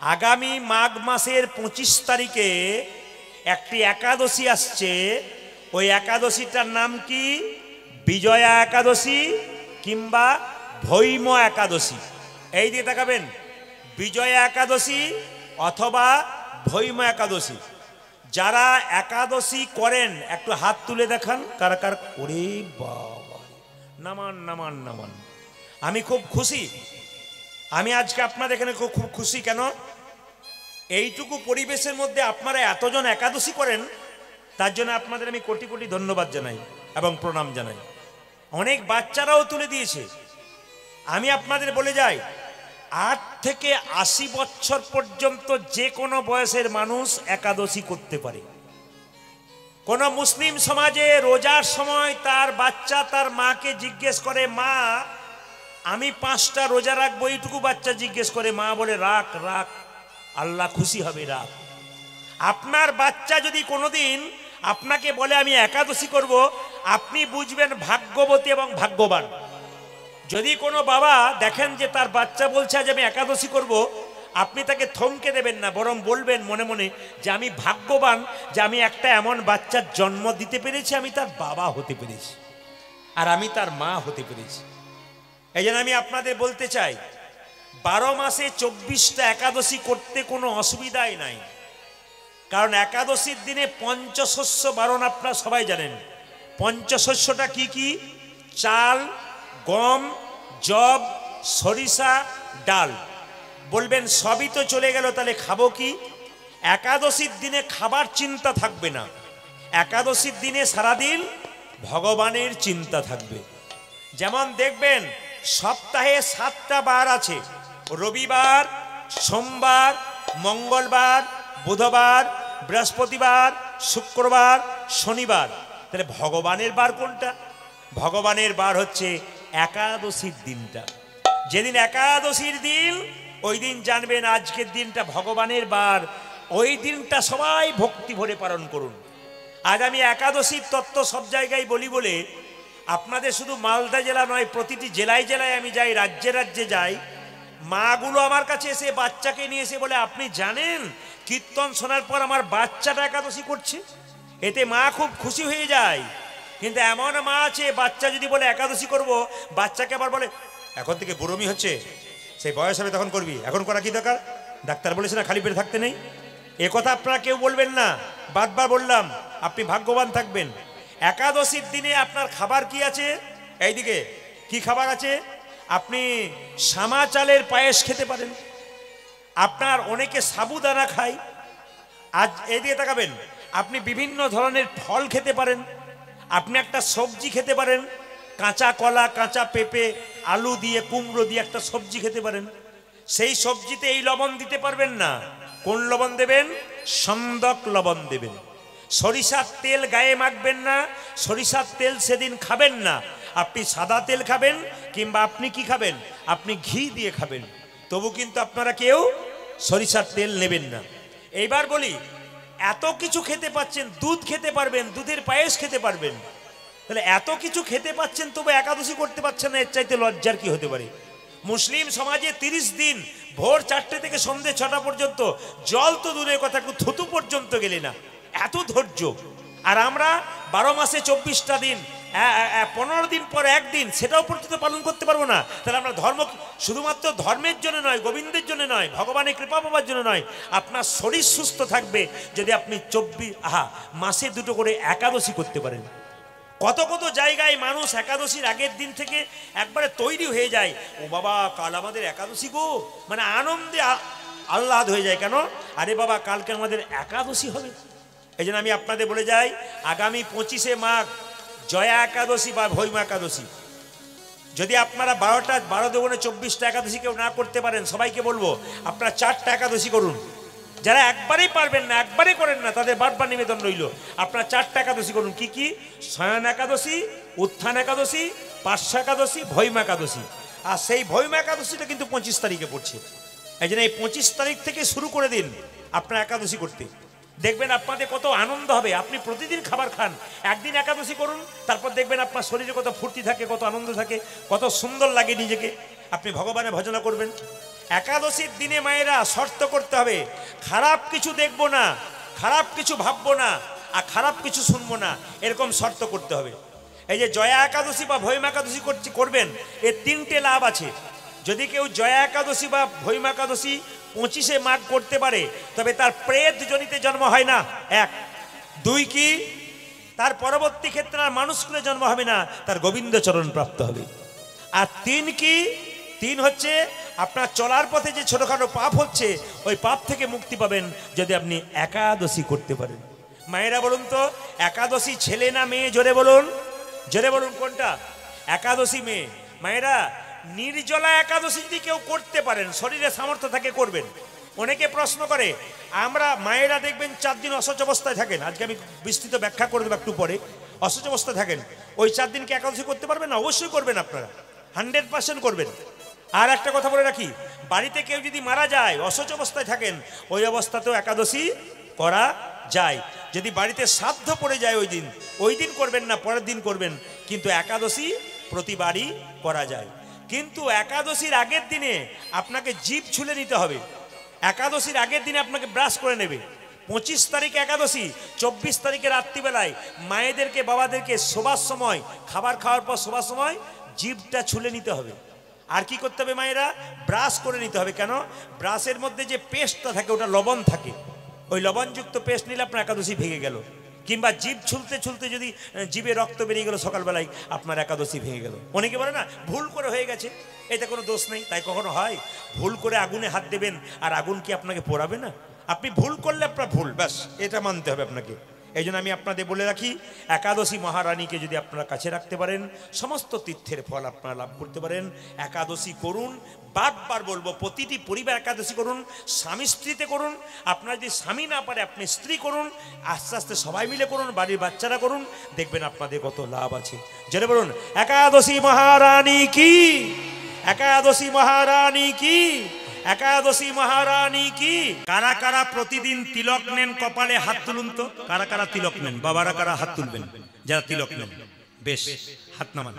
আগামী মাঘ মাসের ২৫ তারিখে একটি একাদশী আসছে। ওই একাদশীটার নাম কি? বিজয়া একাদশী কিংবা ভৈম একাদশী। এই দিয়ে তাকাবেন, বিজয়া একাদশী অথবা ভৈম একাদশী। যারা একাদশী করেন একটু হাত তুলে দেখান, কারা কারা। ওরে বাবা, নামান নামান নামান। আমি খুব খুশি, আমি আজকে আপনাদের এখানে খুব খুশি। কেন? এইটুকু পরিবেশের মধ্যে আপনারা এতজন একাদশী করেন, তার জন্য আপনাদের আমি কোটি কোটি ধন্যবাদ জানাই এবং প্রণাম জানাই। অনেক বাচ্চারাও তুলে দিয়েছে। আমি আপনাদের বলে যাই, ৮ থেকে ৮০ বছর পর্যন্ত যে কোনো বয়সের মানুষ একাদশী করতে পারে। কোন মুসলিম সমাজে রোজার সময় তার বাচ্চা তার মাকে জিজ্ঞেস করে, মা আমি 5টা রোজা রাখবো। এইটুকু বাচ্চা জিজ্ঞেস করে, মা বলে রাখ রাখ, আল্লাহ খুশি হবে, রাখ। আপনার বাচ্চা যদি কোনোদিন আপনাকে বলে আমি একাদশী করব, আপনি বুঝবেন ভাগ্যবতী এবং ভাগ্যবান। যদি কোনো বাবা দেখেন যে তার বাচ্চা বলছে আজ আমি একাদশী করব, আপনি তাকে থমকে দেবেন না, বরং বলবেন মনে মনে যে আমি ভাগ্যবান যে আমি একটা এমন বাচ্চার জন্ম দিতে পেরেছি, আমি তার বাবা হতে পেরেছি আর আমি তার মা হতে পেরেছি। এই জন্য আমি আপনাদের বলতে চাই, 12 মাসে 24টা একাদশী করতে কোনো অসুবিধাই নাই। কারণ একাদশীর দিনে পঞ্চশস্য বারণ আপনারা সবাই জানেন। পঞ্চশস্যটা কি কি? চাল, গম, যব, সরিষা, ডাল। বলবেন সবই তো চলে গেল, তাহলে খাবো কি? একাদশীর দিনে খাবার চিন্তা থাকবে না। একাদশীর দিনে সারাদিন ভগবানের চিন্তা থাকবে। যেমন দেখবেন সপ্তাহে 7টা বার আছে, রবিবার, সোমবার, মঙ্গলবার, বুধবার, বৃহস্পতিবার, শুক্রবার, শনিবার। তাহলে ভগবানের বার কোনটা? ভগবানের বার হচ্ছে একাদশীর দিনটা। যেদিন একাদশীর দিন, ওই দিন জানবেন আজকের দিনটা ভগবানের বার। ওই দিনটা সবাই ভক্তি ভরে পালন করুন। আজ আমি একাদশীর তত্ত্ব সব জায়গায় বলি বলে আপনাদের শুধু মালদা জেলা নয়, প্রতিটি জেলায় জেলায় আমি যাই, রাজ্যে রাজ্যে যাই। মাগুলো আমার কাছে এসে বাচ্চাকে নিয়ে এসে বলে, আপনি জানেন কীর্তন শোনার পর আমার বাচ্চাটা একাদশী করছে। এতে মা খুব খুশি হয়ে যায়। কিন্তু এমন মা আছে, বাচ্চা যদি বলে একাদশী করব, বাচ্চাকে আবার বলে এখন থেকে বুড়োমি হচ্ছে, সেই বয়স হবে তখন করবি, এখন করা কি দরকার? ডাক্তার বলেছে না খালি পেটে থাকতে নেই। এ কথা আপনারা কেউ বলবেন না, বারবার বললাম, আপনি ভাগ্যবান থাকবেন। একাদশীর দিনে আপনার খাবার কি আছে? এইদিকে কি খাবার আছে? আপনি সামা চালের পায়েস খেতে পারেন। আপনার অনেকে সাবুদানা খায়। আজ এইদিকে তাকাবেন, আপনি বিভিন্ন ধরনের ফল খেতে পারেন। আপনি একটা সবজি খেতে পারেন, কাঁচা কলা, কাঁচা পেঁপে, আলু দিয়ে, কুমড়ো দিয়ে একটা সবজি খেতে পারেন। সেই সবজিতে এই লবণ দিতে পারবেন না। কোন লবণ দেবেন? সন্দক লবণ দেবেন। সরিষার তেল গায়ে মাখবেন না, সরিষার তেল সেদিন খাবেন না। আপনি সাদা তেল খাবেন, কিংবা আপনি কি খাবেন? আপনি ঘি দিয়ে খাবেন। তবু কিন্তু আপনারা কেউ সরিষার তেল নেবেন না। এইবার বলি, এত কিছু খেতে পাচ্ছেন, দুধ খেতে পারবেন, দুধের পায়েস খেতে পারবেন, তাহলে এত কিছু খেতে পাচ্ছেন তবু একাদশী করতে পারছেন না, এর চাইতে লজ্জার কি হতে পারে? মুসলিম সমাজে 30 দিন ভোর 4টে থেকে সন্ধ্যে 6টা পর্যন্ত জল তো দূরের কথা, একটু থুতু পর্যন্ত গেলে না, এত ধৈর্য। আর আমরা 12 মাসে 24টা দিন, 15 দিন পর একদিন, সেটাও পর্যন্ত পালন করতে পারবো না। তাহলে আমরা ধর্ম শুধুমাত্র ধর্মের জন্য নয়, গোবিন্দের জন্য নয়, ভগবানের কৃপা পাবার জন্য নয়। আপনার শরীর সুস্থ থাকবে যদি আপনি মাসে 2টো করে একাদশী করতে পারেন। কত কত জায়গায় মানুষ একাদশীর আগের দিন থেকে একবারে তৈরি হয়ে যায়, ও বাবা কাল আমাদের একাদশী গো, মানে আনন্দে আহ্লাদ হয়ে যায়। কেন? আরে বাবা কালকে আমাদের একাদশী হবে। এই জন্য আমি আপনাদের বলে যাই, আগামী 25শে মাঘ জয়া একাদশী বা ভৈম একাদশী, যদি আপনারা 12 দুগুণে 24টা একাদশী কেউ না করতে পারেন, সবাইকে বলবো আপনারা 4টা একাদশী করুন। যারা একবারেই পারবেন না, একবারে করেন না, তাদের বারবার নিবেদন রইল, আপনারা 4টা একাদশী করুন। কি কি? শয়ন একাদশী, উত্থান একাদশী, পার্শ্ব একাদশী, ভৈম একাদশী। আর সেই ভৈম একাদশীটা কিন্তু 25 তারিখে পড়ছে। এই জন্য এই 25 তারিখ থেকে শুরু করে দিন আপনারা একাদশী করতে। দেখবেন আপনাদের কত আনন্দ হবে। আপনি প্রতিদিন খাবার খান, একদিন একাদশী করুন, তারপর দেখবেন আপনার শরীরে কত ফুর্তি থাকে, কত আনন্দ থাকে, কত সুন্দর লাগে নিজেকে। আপনি ভগবানের ভজনা করবেন। একাদশীর দিনে মায়েরা শর্ত করতে হবে, খারাপ কিছু দেখবো না, খারাপ কিছু ভাববো না, আর খারাপ কিছু শুনবো না, এরকম শর্ত করতে হবে। এই যে জয়া একাদশী বা ভৈম একাদশী করবেন, এর তিনটে লাভ আছে। যদি কেউ জয়া একাদশী বা ভৈম একাদশী 25শে মাঘ করতে পারে, তবে তার প্রেত জনিতে জন্ম হয় না, এক। দুই কি, তার পরবর্তী ক্ষেত্রে আর মানুষ কুলে জন্ম হবে না, তার গোবিন্দ চরণ প্রাপ্ত হবে। আর তিন কি, তিন হচ্ছে আপনার চলার পথে যে ছোটখাটো পাপ হচ্ছে, ওই পাপ থেকে মুক্তি পাবেন যদি আপনি একাদশী করতে পারেন। মায়েরা বলুন তো, একাদশী ছেলে না মেয়ে? জোরে বলুন, জোরে বলুন কোনটা? একাদশী মেয়ে। মায়েরা, নির্জলা একাদশী যদি কেউ করতে পারেন, শরীরে সামর্থ্য থাকে করবেন। অনেকে প্রশ্ন করে, আমরা মায়েরা দেখবেন 4 দিন অসহ্য অবস্থায় থাকেন, আজকে আমি বিস্তৃত ব্যাখ্যা করে দেবো একটু পরে। অসহ্য অবস্থায় থাকেন, ওই 4 দিনকে একাদশী করতে পারবেন না? অবশ্যই করবেন, আপনারা 100% করবেন। আর একটা কথা বলে রাখি, বাড়িতে কেউ যদি মারা যায়, অসহ্য অবস্থায় থাকেন, ওই অবস্থাতেও একাদশী করা যায়। যদি বাড়িতে শ্রাদ্ধ পড়ে যায় ওই দিন করবেন না, পরের দিন করবেন, কিন্তু একাদশী প্রতিবারই করা যায়। কিন্তু একাদশীর আগের দিনে আপনাকে জিভ ছুলে নিতে হবে। একাদশীর আগের দিনে আপনাকে ব্রাশ করে নেবে। 25 তারিখে একাদশী, 24 তারিখে রাত্রিবেলায় মায়েদেরকে বাবাদেরকে শোবার সময়, খাবার খাওয়ার পর শোবার সময় জিভটা ছুলে নিতে হবে। আর কি করতে হবে মায়েরা? ব্রাশ করে নিতে হবে। কেন? ব্রাশের মধ্যে যে পেস্টটা থাকে, ওটা লবণ থাকে, ওই লবণযুক্ত পেস্ট নিলে আপনার একাদশী ভেঙে গেল। কিংবা জিভ ছুলতে ছুলতে যদি জিভে রক্ত বেরিয়ে গেল সকালবেলায়, আপনার একাদশী ভেঙে গেল। অনেকে বলে না ভুল করে হয়ে গেছে, এতে কোনো দোষ নেই। তাই কখনো হয়? ভুল করে আগুনে হাত দেবেন, আর আগুন কি আপনাকে পোড়াবে না? আপনি ভুল করলে আপনার ভুল, ব্যাস, এটা মানতে হবে আপনাকে। এই জন্য আমি আপনাদের বলে রাখি, একাদশী মহারানীকে যদি আপনারা কাছে রাখতে পারেন, সমস্ত তীর্থের ফল আপনারা লাভ করতে পারেন। একাদশী করুন, বারবার বলবো, প্রতিটি পরিবার একাদশী করুন, স্বামী স্ত্রীতে করুন। আপনার যদি স্বামী না পারে, আপনি স্ত্রী করুন, আস্তে আস্তে সবাই মিলে করুন, বাড়ির বাচ্চারা করুন, দেখবেন আপনাদের কত লাভ আছে। জেনে বলুন একাদশী মহারানী কি, একাদশী মহারানী কি, একাদশী মহারানী কি। কারা কারা প্রতিদিন তিলক নেন কপালে? হাত তুলুন তো। কারা কারা তিলক নেন? বাবারা কারা হাত তুলবেন যারা তিলক নেন? বেশ, হাত নামান।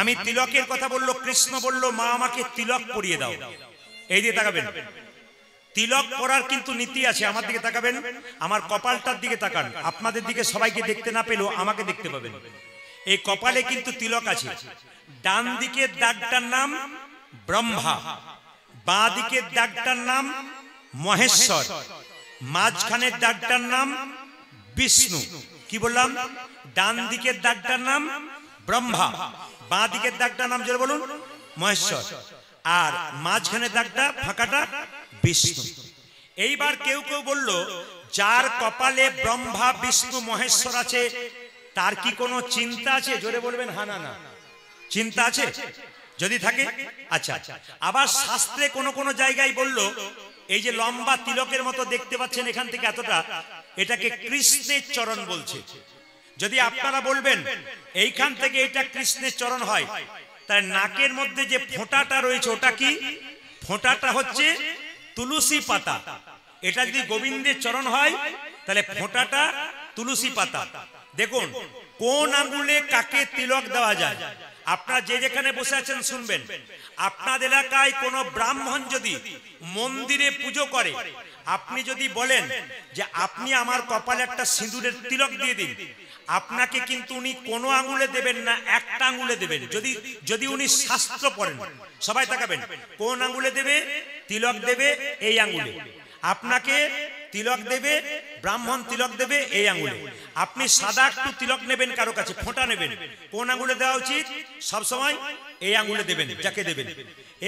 আমি তিলকের কথা বললো, কৃষ্ণ বলল মা আমাকে তিলক পরিয়ে দাও। এই দিয়ে তাকাবেন, তিলক পরার কিন্তু নীতি আছে। আমার দিকে তাকাবেন, আমার কপালটার দিকে তাকান। আপনাদের দিকে সবাইকে দেখতে না পেলেও আমাকে দেখতে পাবেন। এই কপালে কিন্তু তিলক আছে। ডান দিকের দাগটার নাম ব্রহ্মা, বাঁ দিকের দাগটার নাম মহেশ্বর, মাঝখানের দাগটার নাম বিষ্ণু। কি বললাম? ডান দিকের দাগটার নাম ব্রহ্মা, বাঁ দিকের দাগটার নাম জোরে বলুন মহেশ্বর, আর মাঝখানের দাগটা ফাঁকাটা বিষ্ণু। এইবার কেউ কেউ বলল, যার কপালে ব্রহ্মা বিষ্ণু মহেশ্বর আছে, তার কি কোনো চিন্তা আছে? জোরে বলবেন হ্যাঁ না না। চিন্তা আছে? যদি থাকে আচ্ছা। আবার শাস্ত্রে কোন কোন জায়গায় বলল, এই যে লম্বা তিলকের মতো দেখতে পাচ্ছেন এখান থেকে এতটা, এটাকে কৃষ্ণের চরণ বলছে। যদি আপনারা বলবেন এইখান থেকে এটা কৃষ্ণের চরণ হয়, তার নাকের মধ্যে যে ফোঁটাটা রয়েছে ওটা কি? ফোঁটাটা হচ্ছে তুলসী পাতা। এটা যদি গোবিন্দের চরণ হয়, তাহলে ফোঁটাটা তুলসী পাতা। দেখুন কোন আঙ্গুলে কাকে তিলক দেওয়া যায়। আপনারা যে যেখানে বসে আছেন শুনবেন, আপনার এলাকায় কোনো ব্রাহ্মণ যদি মন্দিরে পুজো করে, আপনি যদি বলেন যে আপনি আমার কপালে একটা সিঁদুরের তিলক দিয়ে দিন, আপনাকে কিন্তু উনি কোনো আঙ্গুলে দেবেন না, একটা আঙ্গুলে দেবেন। যদি উনি শাস্ত্র পড়েন। সবাই তাকাবেন, কোন আঙ্গুলে দেবে? তিলক দেবে এই আঙ্গুলে। আপনাকে তিলক দেবে, ব্রাহ্মণ তিলক দেবে এই আঙ্গুলে। আপনি সাদা একটু তিলক নেবেন, কারো কাছে ফোঁটা নেবেন, কোন আঙ্গুলে দেওয়া উচিত? সব সময় এই আঙ্গুলে দেবেন, যাকে দেবেন।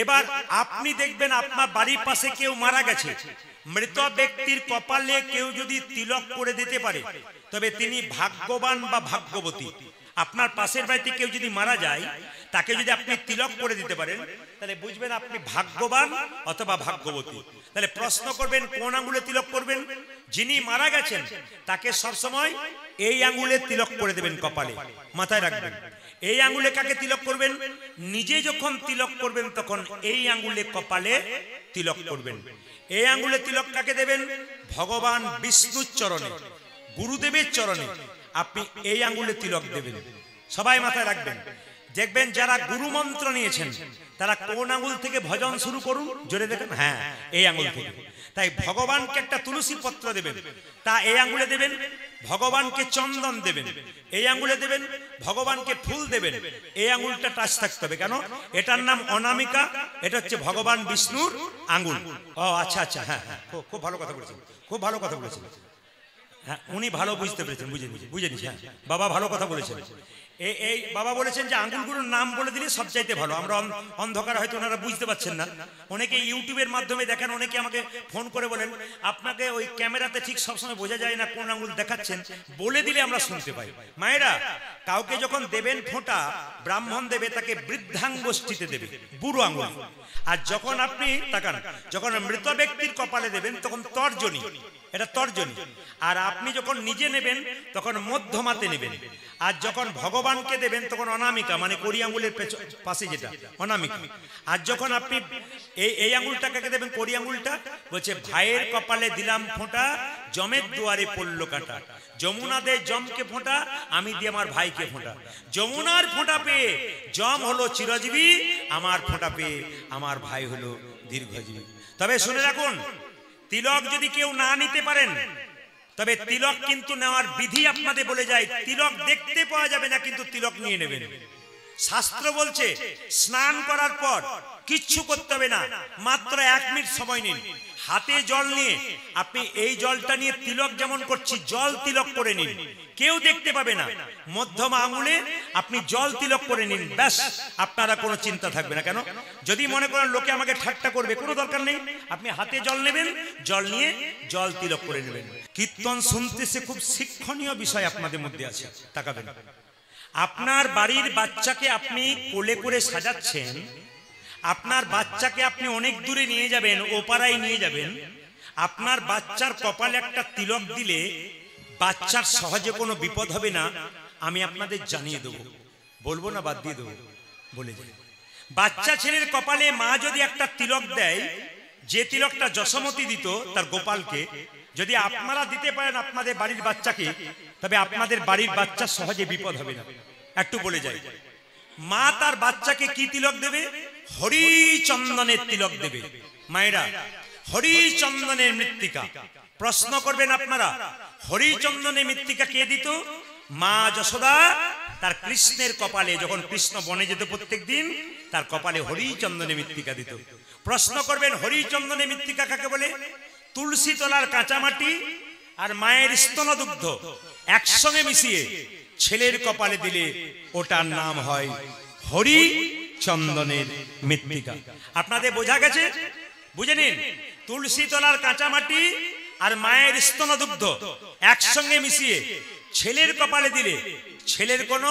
এবার আপনি দেখবেন আপনার বাড়ির পাশে কেউ মারা গেছে, মৃত ব্যক্তির কপালে কেউ যদি তিলক করে দিতে পারে, তবে তিনি ভাগ্যবান বা ভাগ্যবতী। আপনার পাশের বাড়িতে কেউ যদি মারা যায়, তাকে যদি আপনি তিলক করে দিতে পারেন, তাহলে বুঝবেন আপনি ভাগ্যবান অথবা ভাগ্যবতী। তাহলে প্রশ্ন করবেন কোন আঙ্গুলে তিলক করবেন? যিনি মারা গেছেন তাকে সবসময় এই আঙ্গুলে তিলক করে দেবেন কপালে, মাথায় রাখবেন। এই আঙ্গুলে কাকে তিলক করবেন? নিজে যখন তিলক করবেন তখন এই আঙ্গুলে কপালে তিলক করবেন। এই আঙ্গুলে তিলক কাকে দেবেন? ভগবান বিষ্ণুর চরণে, গুরুদেবের চরণে আপনি এই আঙ্গুলে তিলক দেবেন। সবাই মাথায় রাখবেন। দেখবেন যারা গুরু মন্ত্র নিয়েছেন তারা কোন আঙুল থেকে ভজন শুরু করুন, জোরে দেখেন, হ্যাঁ এই আঙুল থেকে। তাই ভগবানকে একটা তুলসী পত্র দেবেন, তা এই আঙুলে দেবেন। ভগবানকে চন্দন দেবেন, এই আঙুলে দেবেন। ভগবানকে ফুল দেবেন, এই আঙুলটা টাচ থাকতে হবে। কেন? এটার নাম অনামিকা, এটা হচ্ছে ভগবান বিষ্ণুর আঙুল। ও আচ্ছা আচ্ছা, হ্যাঁ হ্যাঁ, খুব ভালো কথা বলেছেন, খুব ভালো কথা বলেছেন। হ্যাঁ, উনি ভালো বুঝতে পেরেছেন, বুঝে নিয়েছেন। বাবা ভালো কথা বলেছেন। এই বাবা বলেছেন যে আঙ্গুলগুলোর নাম বলে দিলে সবচাইতে ভালো। আমরা অন্ধকার হয়তো ওনারা বুঝতে পারছেন না। অনেকে ইউটিউবের মাধ্যমে দেখেন, অনেকে আমাকে ফোন করে বলেন আপনাকে ওই ক্যামেরাতে ঠিক সবসময় বোঝা যায় না কোন আঙ্গুল দেখাচ্ছেন, বলে দিলে আমরা শুনতে পাই। মায়েরা, কাউকে যখন দেবেন ফোঁটা, ব্রাহ্মণ দেবে তাকে বৃদ্ধাঙ্গুষ্ঠিতে দেবে, বুড়ো আঙ্গুল। আর যখন আপনি তাকান, যখন মৃত ব্যক্তির কপালে দেবেন তখন তর্জনী, এটা তর্জনী। আর আপনি যখন নিজে নেবেন তখন মধ্যমাতে নেবেন। আর যখন ভগবানকে দেবেন তখন অনামিকা, মানে কড়ি আঙ্গুলের পাশে যেটা অনামিকা। আর যখন আপনি এই আঙ্গুলটাকে দেবেন, কড়ি আঙ্গুলটা, বলছে ভাইয়ের কপালে দিলাম ফোঁটা, জমের দুয়ারে পড়লো কাঁটা। যমুনা দে জমকে ফোঁটা, আমি দিয়ে আমার ভাইকে ফোঁটা। যমুনার ফোঁটা পেয়ে জম হলো চিরজীবী, আমার ফোঁটা পেয়ে আমার ভাই হলো দীর্ঘজীবী। তবে শুনে রাখুন, তিলক যদি কেউ না নিতে পারেন, তবে তিলক কিন্তু নেওয়ার বিধি আপনাদের বলে যায়। তিলক দেখতে পাওয়া যাবে না, কিন্তু তিলক নিয়ে নেবেন। শাস্ত্র বলছে স্নান করার পর কিচ্ছু করতে হবে না, মাত্র 1 মিনিট সময় নিন। হাতে জল নিয়ে আপনি এই জলটা নিয়ে তিলক যেমন করছি জল তিলক করে নিন, কেউ দেখতে পাবে না। মধ্যম আঙুলে আপনি জল তিলক করে নিন, ব্যাস, আপনারা কোনো চিন্তা থাকবে না। কেন? যদি মনে করেন লোকে আমাকে ঠাট্টা করবে, কোনো দরকার নেই। আপনি হাতে জল নেবেন, জল নিয়ে জল তিলক করে নেবেন। কীর্তন শুনতেছে খুব শিক্ষণীয় বিষয় আপনাদের মধ্যে আছে, তাকাবেন। আপনার বাড়ির বাচ্চাকে আপনি কোলে করে সাজাচ্ছেন, আপনার বাচ্চাকে আপনি অনেক দূরে নিয়ে যাবেন, ওপাড়ায় নিয়ে যাবেন। আপনার বাচ্চার কপালে একটা তিলক দিলে বাচ্চার সহজে কোনো বিপদ হবে না, আমি আপনাদের জানিয়ে দেবো। বলবো না, বাদ দিয়ে দেবো, বলে যাই। বাচ্চা ছেলের কপালে মা যদি একটা তিলক দেয়, যে তিলকটা যশোমতী দিত তার গোপালকে, যদি আপনারা দিতে পারেন আপনাদের বাড়ির বাচ্চাকে, তবে আপনাদের বাড়ির বাচ্চা সহজে বিপদ হবে না। একটু বলে যাই, মা তার বাচ্চাকে কি তিলক দেবে? হরিচন্দনের তিলক দেবে। মায়েরা, হরিচন্দনের মৃত্তিকা। প্রশ্ন করবেন আপনারা, হরিচন্দনের মৃত্তিকা কে দিত? মা যশোদা তার কৃষ্ণের কপালে, যখন কৃষ্ণ বনে যেত প্রত্যেক দিন, তার কপালে হরিচন্দনের মৃত্তিকা দিত। প্রশ্ন করবেন হরিচন্দনের মৃত্তিকা কাকে বলে? তুলসী তলার কাঁচামাটি আর মায়ের স্তনদুগ্ধ একসঙ্গে মিশিয়ে ছেলের কপালে দিলে ওটার নাম হয় হরিচন্দনের মৃত্তিকা। আপনাদের বোঝা গেছে? বুঝে নিন, তুলসী তলার কাঁচামাটি আর মায়ের স্তনদুগ্ধ একসঙ্গে মিশিয়ে ছেলের কপালে দিলে ছেলের কোনো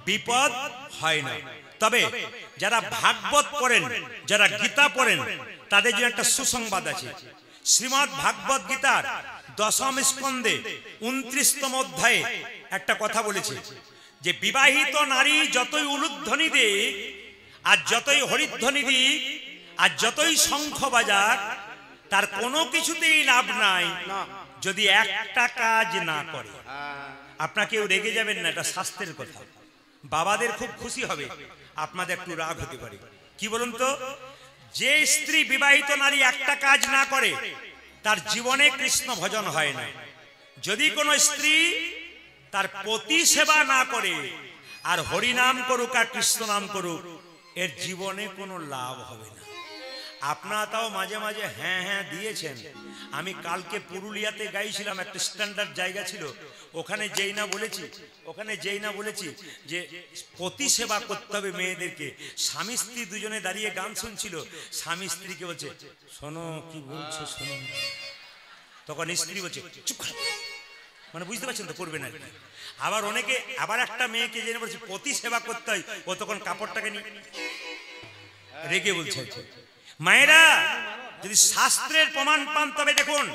বিপদ হয় না। তবে যারা ভাগবত পড়েন, যারা গীতা পড়েন, তাদের জন্য একটা সুসংবাদ আছে। শ্রীমদ্ ভাগবত গীতার 10ম স্কন্ধে 29তম অধ্যায়ে একটা কথা বলেছে যে বিবাহিত নারী যতই উলুধ্বনি দিক আর যতই হরিধ্বনি দিক আর যতই শঙ্খ বাজাক, তার কোনো কিছুতেই লাভ নাই যদি একটা কাজ না করে। আপনাকেও রেগে যাবেন না, এটা শাস্ত্রের কথা। বাবাদের খুব খুশি হবে, আপনাদের একটু রাগ হতে পারে। কি বলুন তো? যে স্ত্রী বিবাহিত নারী একটা কাজ না করে তার জীবনে কৃষ্ণ ভজন হয় না। যদি কোনো স্ত্রী তার পতি সেবা না করে আর হরিনাম করুক আর কৃষ্ণ নাম করুক, এর জীবনে কোনো লাভ হবে না। আপনারা তাও মাঝে মাঝে হ্যাঁ হ্যাঁ দিয়েছেন। আমি কালকে পুরুলিয়াতে গাইছিলাম, একটা স্ট্যান্ডার্ড জায়গা ছিল, ওখানে যেই না বলেছি যে পতি সেবা করতে হবে মেয়েদেরকে। স্বামী স্ত্রী দুজনে দাঁড়িয়ে গান শুনছিল, স্বামী স্ত্রীকে বলছে শোনো কি বলছো শোনো, তখন স্ত্রী বলছে চুপ কর, মানে বুঝতে পারছেন তো, করবে না। আবার অনেকে আবার একটা মেয়েকে জেনে বলছে পতি সেবা করতে হয়, ও তখন কাপড়টাকে নিয়ে রেগে বলছে। মায়েরা, যদি শাস্ত্রের প্রমাণ পান তবে দেখুন,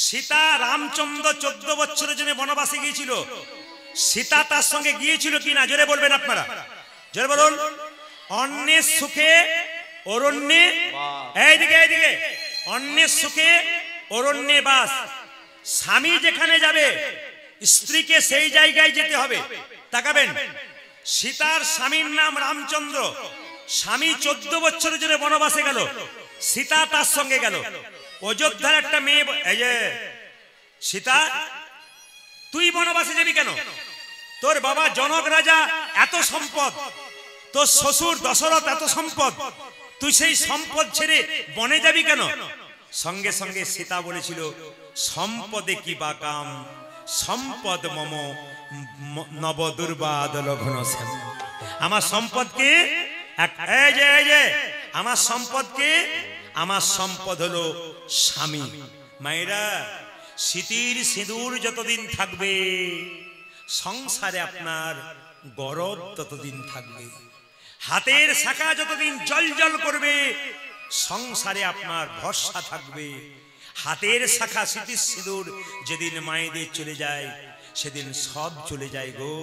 সীতা রামচন্দ্র 14 বছরের জন্য বনবাসে গিয়েছিল। সীতা তার সঙ্গে গিয়েছিল কিনা জোরে বলবেন আপনারা, জোরে বলুন। অন্যের সুখে অরণ্যে, এইদিকে অন্যের সুখে অরণ্যে বাস। স্বামী যেখানে যাবে স্ত্রীকে সেই জায়গায় যেতে হবে। তাকাবেন, সীতার স্বামীর নাম রামচন্দ্র। স্বামী 14 বছরের জন্য বনবাসে গেল, সীতা তার সঙ্গে গেল। অযোধ্যার একটা মেয়ে, এই যে সীতা তুই বনবাসে যাবি কেন? তোর বাবা জনক রাজা এত সম্পদ, তোর শ্বশুর দশরথ এত সম্পদ, তুই সেই সম্পদ ছেড়ে বনে যাবি কেন? সঙ্গে সঙ্গে সীতা বলেছিল, সম্পদে কি বা কাম, সম্পদ মম নব দুর্বাদল ঘন শ্যাম। আমার সম্পদকে এই যে আমার সম্পদকে, আমার সম্পদ হলো স্বামী। মায়েরা, স্মৃতির সিঁদুর যতদিন থাকবে সংসারে আপনার গরব ততদিন থাকবে। হাতের শাখা যতদিন জল জল করবে সংসারে আপনার ভরসা থাকবে। হাতের শাখা স্মৃতির সিঁদুর যেদিন মায়েদের চলে যায় সেদিন সব চলে যায় গো।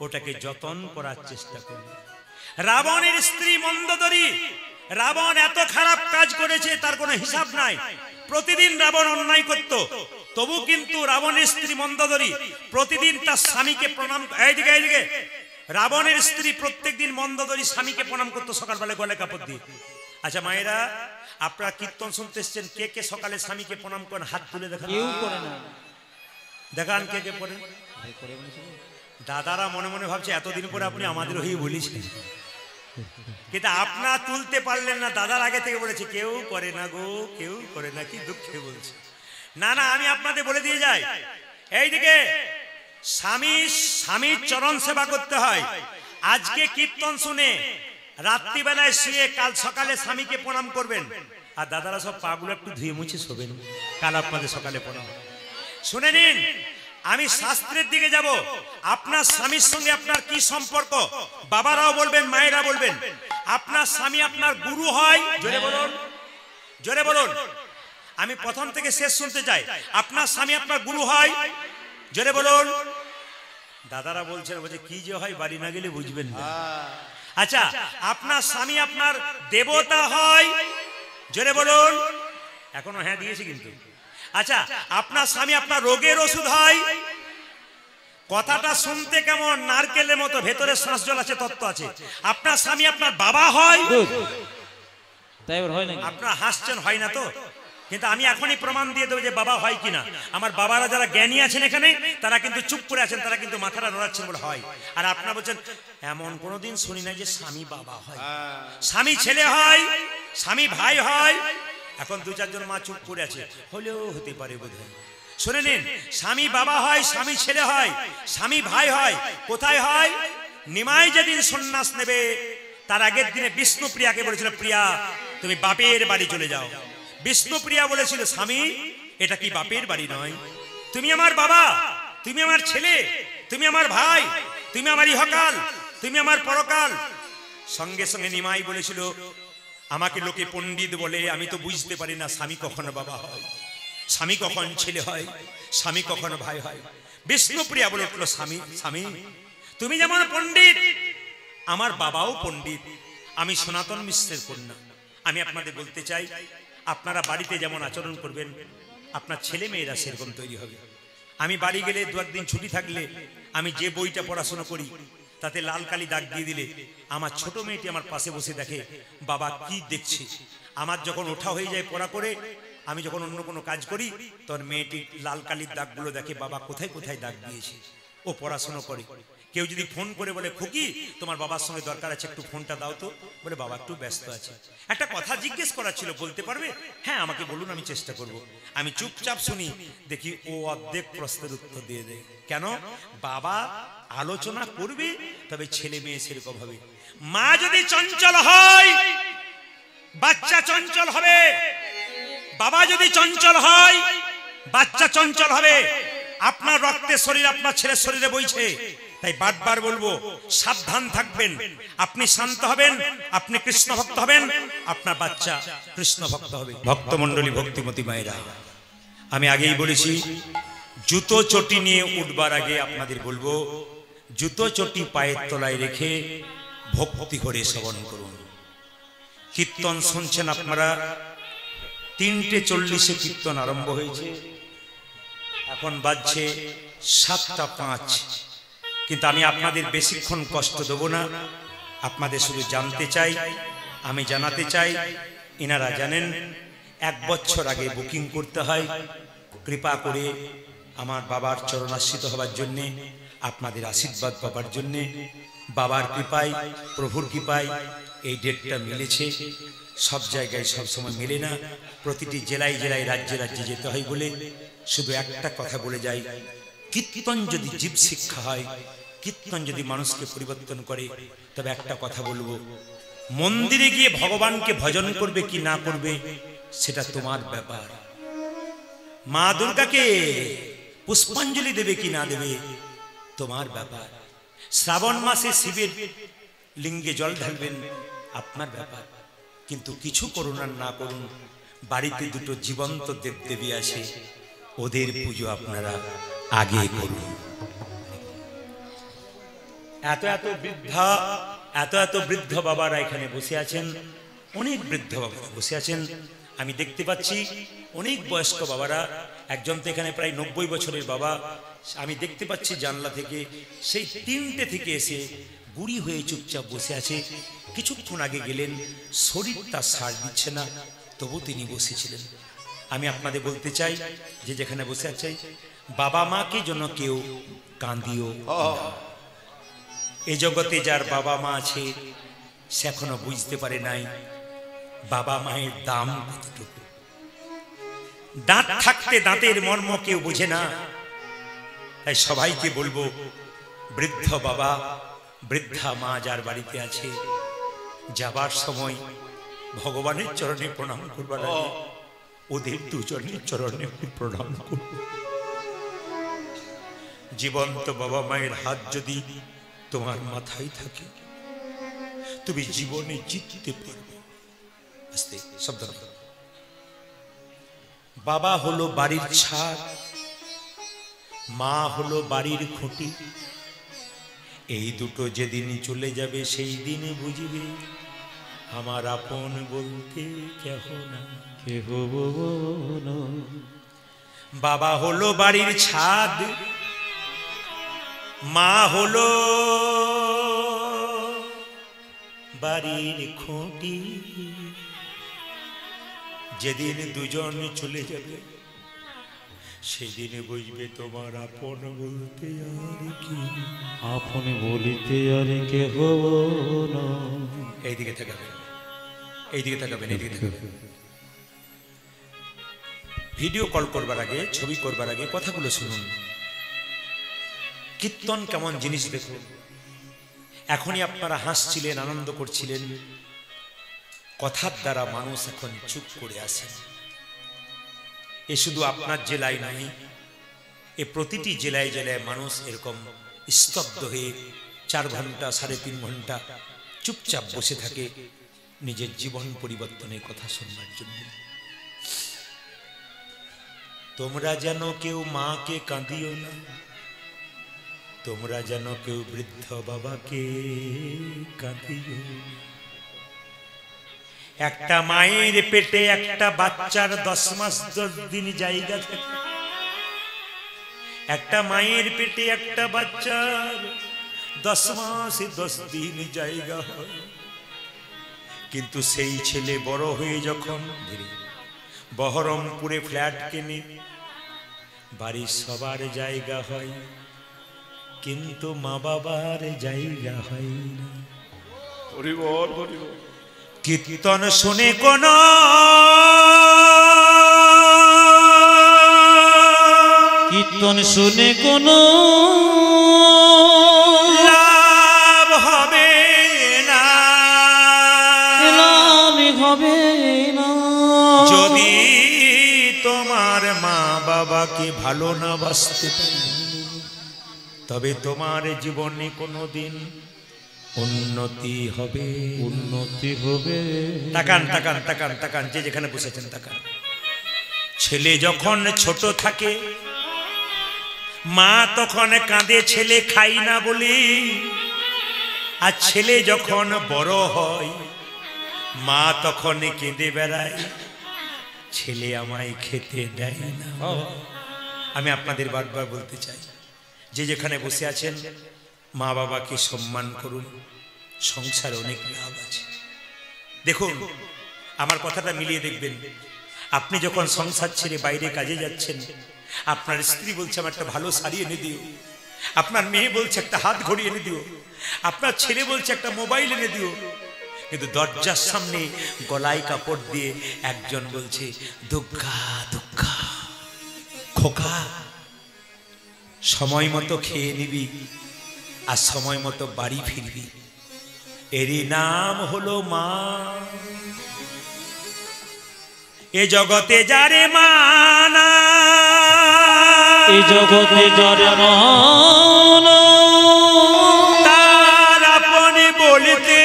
ওটাকে যতন করার চেষ্টা করবে। রাবণের স্ত্রী মন্দোদরী, রাবণ এত খারাপ কাজ করেছে তার কোনো হিসাব নাই। প্রতিদিন রাবণ অন্যায় করত, তবু কিন্তু রাবণের স্ত্রী মন্দোদরী প্রতিদিন তার স্বামীকে প্রণাম, এইদিকে রাবণের স্ত্রী প্রত্যেকদিন মন্দোদরী স্বামীকে প্রণাম করতো সকালবেলা গলায় কাপড় দিয়ে। আচ্ছা মায়েরা, আপনারা কীর্তন শুনতে এসছেন, কে কে সকালে স্বামীকে প্রণাম করেন? হাত তুলে দেখান। কেউ করে না। দেখান কে কে পড়েন। দাদারা মনে মনে ভাবছে এতদিন পরে আপনি আমাদের হয়ে বলেছেন, কিন্তু আপনারা তুলতে পারলেন না। দাদার আগে থেকে বলেছে কেউ করে না গো, কেউ করে না। কি দুঃখে বলছে। না না, আমি আপনাদের বলে দিয়ে যাই, এইদিকে স্বামীর চরণ সেবা করতে হয়। আজকে কীর্তন শুনে রাত্রিবেলায় শুয়ে কাল সকালে স্বামীকে প্রণাম করবেন। আর দাদারা সব পাগুলো একটু ধুয়ে মুছে শোবেন, কাল আপনাদের সকালে প্রণাম। শুনে নিন, আমি শাস্ত্রের দিকে যাব। আপনার স্বামীর সঙ্গে আপনার কি সম্পর্ক? বাবারাও বলবেন, মায়েরা বলবেন। আপনার স্বামী আপনার গুরু হয়, জোরে বলুন, জোরে বলুন। আমি প্রথম থেকে শেষ শুনতে চাই। আপনার স্বামী আপনার গুরু হয়, জোরে বলুন। দাদারা বলছেন, বলছে কি যে হয় বাড়ি না গেলে বুঝবেন না। আচ্ছা, আপনার স্বামী আপনার দেবতা হয়, জোরে বলুন। এখনো হ্যাঁ দিয়েছি কিন্তু। আচ্ছা, আপনার স্বামী আপনার রোগের ওষুধ হয়। কথাটা শুনতে কেমন নারকেলের মতো, ভেতরে শ্বাস জল আছে, তত্ত্ব আছে। আপনার স্বামী আপনার বাবা হয়, তাই হয় না? আপনারা হাসছেন, হয় না তো? কিন্তু আমি এখনই প্রমাণ দিয়ে দেবো যে বাবা হয় কিনা। আমার বাবারা যারা জ্ঞানী আছেন এখানে, তারা কিন্তু চুপ করে আছেন, তারা কিন্তু মাথাটা নড়াচ্ছেন বলে হয়। আর আপনারা বলছেন এমন কোনোদিন শুনি না যে স্বামী বাবা হয়। স্বামী ছেলে হয়, স্বামী ভাই হয়। এখন 2-4 জন মা চুপ করে আছে, হলেও হতে পারে বোধহয়। শুনে নিন, স্বামী বাবা হয়, স্বামী ছেলে হয়, স্বামী ভাই হয়। কোথায় হয়? নিমাই যেদিন সন্ন্যাস নেবে তার আগের দিনে বিষ্ণুপ্রিয়াকে বলেছিল, প্রিয়া তুমি বাপের বাড়ি চলে যাও। বিষ্ণুপ্রিয়া বলেছিল, স্বামী এটা কি বাপের বাড়ি নয়? তুমি আমার বাবা, তুমি আমার ছেলে, তুমি আমার ভাই, তুমি আমার ইহকাল, তুমি আমার পরকাল। সঙ্গে সঙ্গে নিমাই বলেছিল, আমাকে লোকে পণ্ডিত বলে, আমি তো বুঝতে পারি না স্বামী কখন বাবা হয়, স্বামী কখন ছেলে হয়, স্বামী কখন ভাই হয়। বিষ্ণুপ্রিয়া বলে উঠল, স্বামী স্বামী তুমি যেমন পণ্ডিত, আমার বাবাও পণ্ডিত, আমি সনাতন মিশ্রের কন্যা। আমি আপনাদের বলতে চাই, আপনারা বাড়িতে যেমন আচরণ করবেন আপনার ছেলে মেয়েরা সেরকম তৈরি হবে। আমি বাড়ি গেলে 2-1 দিন ছুটি থাকলে আমি যে বইটা পড়াশোনা করি তাতে লাল কালি দাগ দিয়ে দিলে আমার ছোট মেয়েটি আমার পাশে বসে দেখে, বাবা কি দেখছি। আমার যখন ওঠা হয়ে যায় পড়া করে, আমি যখন অন্য কোনো কাজ করি তখন মেয়েটি লাল কালির দাগগুলো দেখে, বাবা কোথায় কোথায় দাগ দিয়েছে। ও পড়াশোনা করে। কেউ যদি ফোন করে বলে, খুকি তোমার বাবার সঙ্গে দরকার আছে, একটু ফোনটা দাও তো, বলে বাবা একটু ব্যস্ত আছে, একটা কথা জিজ্ঞেস করার ছিল, বলতে পারবে? হ্যাঁ আমাকে বলুন, আমি চেষ্টা করব। আমি চুপচাপ শুনি, দেখি ও অর্ধেক প্রশ্নের উত্তর দিয়ে দেয়। কেন? বাবা আলোচনা করবে, তবে ছেলে মেয়ে সেরকম হবে। মা যদি চঞ্চল হয় বাচ্চা চঞ্চল হবে, বাবা যদি চঞ্চল হয় বাচ্চা চঞ্চল হবে। আপনার রক্তের শরীর আপনার ছেলের শরীরে বইছে, তাই বারবার বলবো সাবধান থাকবেন। আপনি শান্ত হবেন, আপনি কৃষ্ণ ভক্ত হবেন, আপনার বাচ্চা কৃষ্ণ ভক্ত হবে। ভক্তমণ্ডলী, ভক্তিমতী মায়েরা, আমি আগেই বলেছি, জুতো চটি নিয়ে উঠবার আগে আপনাদের বলবো, জুতো চটি পায়ের তলায় রেখে ভক্তি করে শ্রবণ করুন। কীর্তন শুনছেন আপনারা, 3:40 কীর্তন আরম্ভ হয়েছে, এখন বাজছে 7:05। কিন্তু আমি আপনাদের বেশিক্ষণ কষ্ট দেব না, আপনাদের শুধু জানতে চাই, আমি জানাতে চাই। ইনারা জানেন 1 বছর আগে বুকিং করতে হয় কৃপা করে আমার বাবার চরণাশ্রিত হবার জন্যে, আপনাদের আশীর্বাদ পাবার জন্যে। বাবার কৃপায়, প্রভুর কৃপায় এই ডেটটা মিলেছে। সব জায়গায় সব সময় মেলে না, প্রতিটি জেলায় জেলায়, রাজ্যে রাজ্যে যেতে হয় বলে শুধু একটা কথা বলে যাই, কীর্তন যদি জীব শিক্ষা হয়, কীর্তন যদি মানুষকে পরিবর্তন করে, তবে একটা কথা বলবো, মন্দিরে গিয়ে ভগবানকে ভজন করবে কি না করবে সেটা তোমার ব্যাপার। মা দুর্গাকে পুষ্পাঞ্জলি দেবে কি না দেবে তোমার ব্যাপার। শ্রাবণ মাসে শিবের লিঙ্গে জল ঢালবেন, আপনার ব্যাপার। কিন্তু কিছু করুন আর না করুন, বাড়িতে দুটো জীবন্ত দেবদেবী আছে, ওদের পুজো আপনারা আগে করুন। এত এত বৃদ্ধা, এত বৃদ্ধ বাবারা এখানে বসে আছেন, অনেক বৃদ্ধ বাবারা বসে আছেন। আমি দেখতে পাচ্ছি অনেক বয়স্ক বাবারা, একজন তো এখানে প্রায় 90 বছরের বাবা, আমি দেখতে পাচ্ছি জানলা থেকে, সেই 3টে থেকে এসে বুড়ি হয়ে চুপচাপ বসে আছে। কিছুক্ষণ আগে গেলেন, শরীর তার সাড় দিচ্ছে না, তবু তিনি বসেছিলেন। আমি আপনাদের বলতে চাই, যে যেখানে বসে আছে, বাবা মাকে যেন কেউ কাঁদিও না। এ জগতে যার বাবা মা আছে, সে এখনো বুঝতে পারে নাই বাবা মায়ের দাম কতটুকু। দাঁত থাকতে দাঁতের মর্ম কেউ বোঝে না। তাই সবাইকে বলবো, বৃদ্ধ বাবা, বৃদ্ধা মা যার বাড়িতে আছে, যাবার সময় ভগবানের চরণে প্রণাম করবার আগে ওদের দুজনের চরণে প্রণাম করব। জীবন্ত বাবা মায়ের হাত যদি তোমার মাথায় থাকে, তুমি জীবনে জিততে পারবে। আস্তে শব্দ। বাবা হলো বাড়ির ছাদ, মা হলো বাড়ির খুঁটি। এই দুটো যেদিন চলে যাবে, সেই দিন বুঝবে আমার আপন বলতে কেহ না। বাবা হলো বাড়ির ছাদ, মা হলো বাড়ির খুঁটি। যেদিন দুজন চলে যাবে, সেদিন বুঝবে তোমার আপন বলতে আর কি, আপন বলিতে আর কেহ না। এইদিকে তাকাবেন, এইদিকে তাকাবেন, এইদিকে তাকাবেন। ভিডিও কল করবার আগে, ছবি করবার আগে কথাগুলো শুনুন। কীর্তন কেমন জিনিস দেখুন। এখনই আপনারা হাসছিলেন, আনন্দ করছিলেন, কথার দ্বারা মানুষ এখন চুপ করে আসে। এ শুধু আপনার জেলায় নয়, এ প্রতিটি জেলায় জেলায় মানুষ এরকম স্তব্ধ হয়ে 4 ঘন্টা, 3.5 ঘন্টা চুপচাপ বসে থাকে নিজের জীবন পরিবর্তনের কথা শুনবার জন্য। তোমরা যেন কেউ মাকে কাঁদিও না, তোমরা যেন কেউ বৃদ্ধ বাবাকে কাঁদিও। একটা মায়ের পেটে একটা বাচ্চার 10 মাস 10 দিন জায়গা থাকে। একটা মায়ের পেটে একটা বাচ্চার 10 মাস 10 দিন জায়গা হয়। কিন্তু সেই ছেলে বড় হয়ে যখন বহরমপুরে ফ্ল্যাট কেনে, বাড়ির সবার জায়গা হয়, কিন্তু মা বাবার জায়গা হয় না। কীর্তন শুনে কোন কীর্তন শুনে কোন লাভ হবে না, লাভ হবে না। যদি তোমার মা বাবাকে ভালো না বাসতে পারে, তবে তোমার জীবনে কোনোদিন উন্নতি হবে, উন্নতি হবে। তাকান তাকান তাকান তাকান, যে যেখানে বসেছেন তাকান। ছেলে যখন ছোট থাকে, মা তখন কাঁদে ছেলে খাই না বলি। আর ছেলে যখন বড় হয়, মা তখন কেঁদে বেড়ায়, ছেলে আমায় খেতে দেয় না। আমি আপনাদের বারবার বলতে চাই, যে যেখানে বসে আছেন মা বাবাকে সম্মান করুন, সংসারে অনেক লাভ আছে। দেখুন, আমার কথাটা মিলিয়ে দেখবেন। আপনি যখন সংসার ছেড়ে বাইরে কাজে যাচ্ছেন, আপনার স্ত্রী বলছে আমার একটা ভালো শাড়ি এনে দিও, আপনার মেয়ে বলছে একটা হাত ঘড়ি এনে দিও, আপনার ছেলে বলছে একটা মোবাইল এনে দিও, কিন্তু দরজার সামনে গলায় কাপড় দিয়ে একজন বলছে দুগ্গা দুগ্গা, খোকা সময় মতো খেয়ে নিবি আর সময় মতো বাড়ি ফিরবি, এরই নাম হলো মা। এ জগতে যারে মানা, এ জগতে যারে মানা, তার আপনি বলতে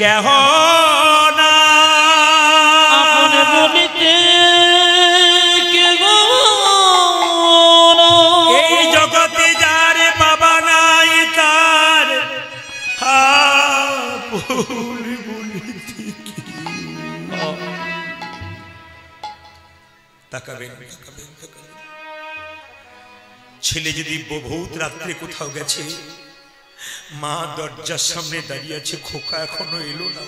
কেহ না, আপনি বলিতে কেহ না। এই জগতে যারে বাবা নাই তার আপনি বলিতে তাকাবেন। ছেলে যদি বহুত রাত্রে কোথাও গেছে, মা দরজার সামনে দাঁড়িয়ে আছে, খোকা এখনো এলো না।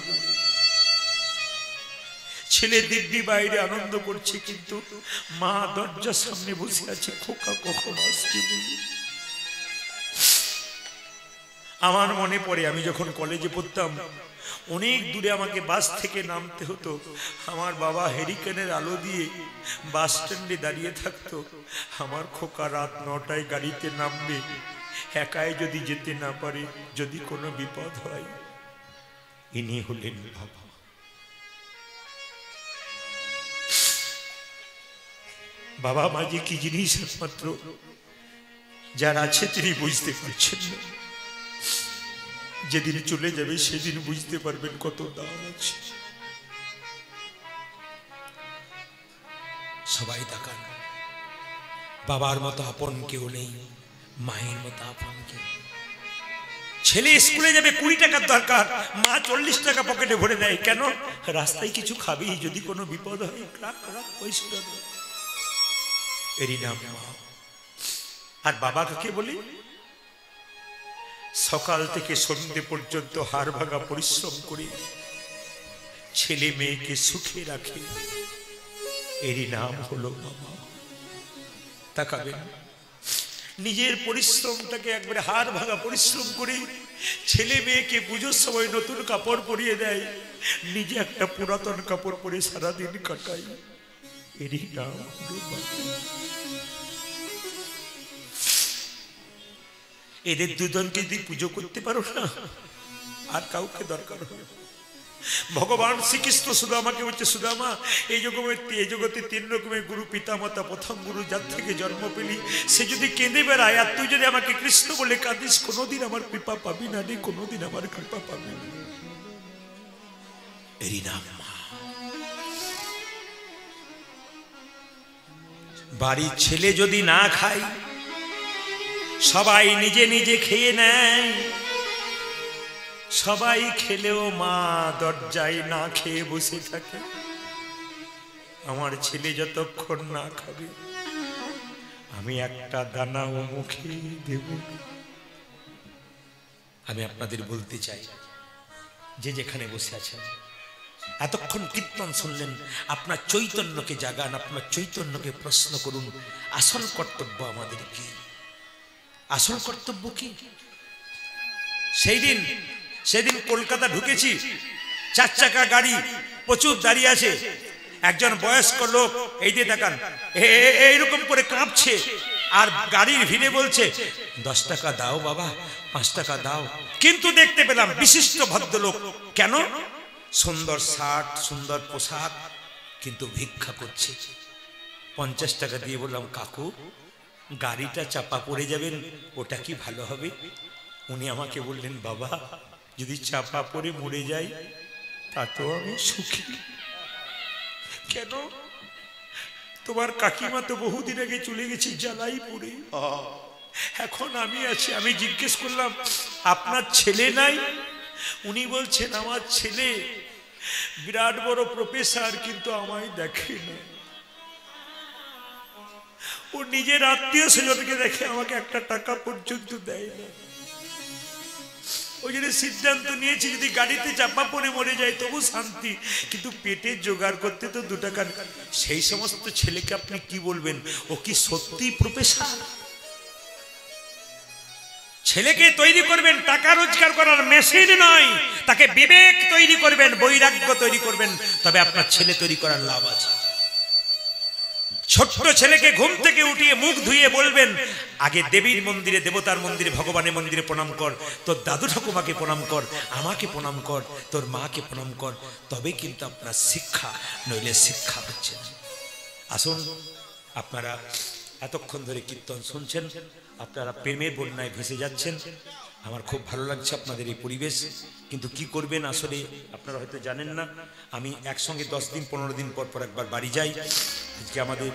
ছেলে দিব্যি বাইরে আনন্দ করছে, কিন্তু মা দরজার সামনে বসে আছে, খোকা কখন আসবে। আমার মনে পড়ে, আমি যখন কলেজে পড়তাম, অনেক দূরে আমাকে বাস থেকে নামতে হতো। আমার বাবা হেরিকেনের আলো দিয়ে বাস স্ট্যান্ডে দাঁড়িয়ে থাকতো। আমার খোকা রাত 9টায় গাড়িতে নামবে, একাই যদি যেতে না পারে, যদি কোনো বিপদ হয়, ইনি হলেন বাবা। বাবা মা যে কি জিনিস একমাত্র যার আছে তিনি বুঝতে পারছেন না। যেদিন চলে যাবে সেদিন বুঝতে পারবেন কত দাম আছে। সবাই তাকান, বাবার মতো আপন কেউ নেই, মায়ের মতো আপন কেউ। ছেলে স্কুলে যাবে, 20 টাকার দরকার, মা 40 টাকা পকেটে ভরে দেয়। কেন? রাস্তায় কিছু খাবি, যদি কোনো বিপদ হয় রাখ রাখ পয়সা। এরই নাম মা। আর বাবা কাকে বলি? সকাল থেকে সন্ধ্যে পর্যন্ত হাড় ভাঙা পরিশ্রম করে ছেলে মেয়েকে সুখে রাখে, এরই নাম হলো বাবা। তাকাবেন, নিজের পরিশ্রমটাকে একবারে হাড় ভাঙা পরিশ্রম করে ছেলে মেয়েকে পুজোর সময় নতুন কাপড় পরিয়ে দেয়, নিজে একটা পুরাতন কাপড় পরে সারাদিন কাটায়, এরই নাম হলো বাবা। এদের দুজনকে যদি পুজো করতে পারো না, আর কাউকে দরকার হবে। ভগবান শ্রীকৃষ্ণ সুদামাকে বলছে, সুদামা এই জগতে 3 রকমের গুরু, পিতা মাতা প্রথম গুরু, যার থেকে জন্ম পেলি সে যদি কেঁদে বেড়ায়, আর তুই যদি আমাকে কৃষ্ণ বলে কাঁদিস, কোনোদিন আমার কৃপা পাবি না রে, কোনোদিন আমার কৃপা পাবি না। এরই নাম মা। বাড়ির ছেলে যদি না খায়, সবাই নিজে নিজে খেয়ে নেয়, সবাই খেলেও মা দরজায় না খেয়ে বসে থাকে। আমার ছেলে যতক্ষণ না খাবে, আমি একটা দানাও মুখে দেব না। আমি আপনাদের বলতে চাই, যে যেখানে বসে আছেন, এতক্ষণ কীর্তন শুনলেন, আপনার চৈতন্যকে জাগান, আপনার চৈতন্যকে প্রশ্ন করুন, আসল কর্তব্য আমাদের কি? আসল কর্তব্য কি? সেদিন কলকাতা ঢুকেছি, 4 চাকা গাড়ি প্রচুর দাঁড়িয়ে আছে, একজন বয়স্ক লোক এই দিয়ে দেখান এইরকম করে কাঁপছে, আর গাড়ির ভিড়ে বলছে 10 টাকা দাও বাবা, 5 টাকা দাও। কিন্তু দেখতে পেলাম বিশিষ্ট ভদ্রলোক, কেন? সুন্দর শার্ট, সুন্দর পোশাক, কিন্তু ভিক্ষা করছে। 50 টাকা দিয়ে বললাম, কাকু গাড়িটা চাপা পড়ে যাবেন, ওটা কি ভালো হবে? উনি আমাকে বললেন, বাবা যদি চাপা পড়ে মরে যাই তাতেও আমি সুখী। কেন? তোমার কাকিমা তো বহুদিন আগে চলে গেছে জ্বালাই পড়ে, এখন আমি আছি। আমি জিজ্ঞেস করলাম, আপনার ছেলে নাই? উনি বলছেন, আমার ছেলে বিরাট বড় প্রফেসর, কিন্তু আমায় দেখে না। ও নিজের আত্মীয় স্বজনকে দেখে আমাকে একটা টাকা পর্যন্ত দেয় না। ওই জন্য সিদ্ধান্ত নিয়েছি যদি গাড়িতে চাপা পড়ে মরে যায় তবু শান্তি, কিন্তু পেটে জোগাড় করতে তো 2 টাকা। সেই সমস্ত ছেলেকে আপনি কি বলবেন? ও কি সত্যি প্রফেসর? ছেলেকে তৈরি করবেন টাকা রোজগার করার মেশিন নয়, তাকে বিবেক তৈরি করবেন, বৈরাগ্য তৈরি করবেন, তবে আপনার ছেলে তৈরি করার লাভ আছে। ছোট্ট ছেলেকে ঘুম থেকে উঠিয়ে মুখ ধুয়ে বলবেন আগে দেবীর মন্দিরে, দেবতার মন্দিরে, ভগবানের মন্দিরে প্রণাম কর, তোর দাদু ঠাকুমাকে প্রণাম কর, আমাকে প্রণাম কর, তোর মাকে প্রণাম কর, তবে কিন্তু আপনার শিক্ষা, নইলে শিক্ষা হচ্ছে না। আসুন, আপনারা এতক্ষণ ধরে কীর্তন শুনছেন, আপনারা প্রেমের বন্যায় ভেসে যাচ্ছেন। আমার খুব ভালো লাগছে আপনাদের এই পরিবেশ, কিন্তু কি করবেন আসলে আপনারা হয়তো জানেন না। আমি একসঙ্গে 10 দিন 15 দিন পর পর একবার বাড়ি যাই। আজকে আমাদের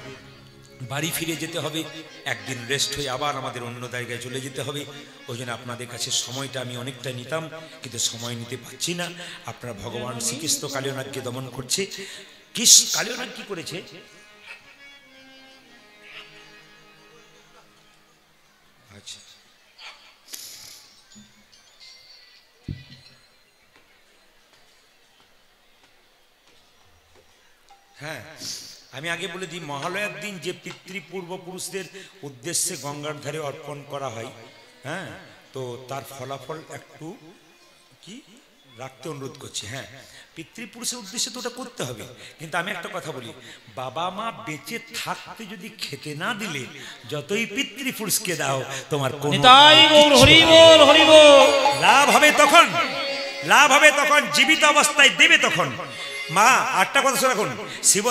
বাড়ি ফিরে যেতে হবে, একদিন রেস্ট হয়ে আবার আমাদের অন্য জায়গায় চলে যেতে হবে। ওই জন্য আপনাদের কাছে সময়টা আমি অনেকটা নিতাম, কিন্তু সময় নিতে পারছি না। আপনারা ভগবান শ্রীকৃষ্ণ কালিয়নাগকে দমন করছে। কালিয়নাগ কি করেছে? আচ্ছা, হ্যাঁ, আমি আগে বলে দিই, মহালয়ার দিন যে পিতৃপূর্বপুরুষদের উদ্দেশ্যে গঙ্গার ধারে অর্পণ করা হয়, হ্যাঁ, তো তার ফলাফল একটু কি রাখতে অনুরোধ করছি। হ্যাঁ, পিতৃপুরুষের উদ্দেশ্যে তো ওটা করতে হবে, কিন্তু আমি একটা কথা বলি, বাবা মা বেঁচে থাকতে যদি খেতে না দিলে যতই পিতৃপুরুষকে দাও তোমার কোনো লাভ হবে তখন, লাভ হবে তখন জীবিত অবস্থায় দেবে তখন। মা আটটা কথা শোনা, এখন শিব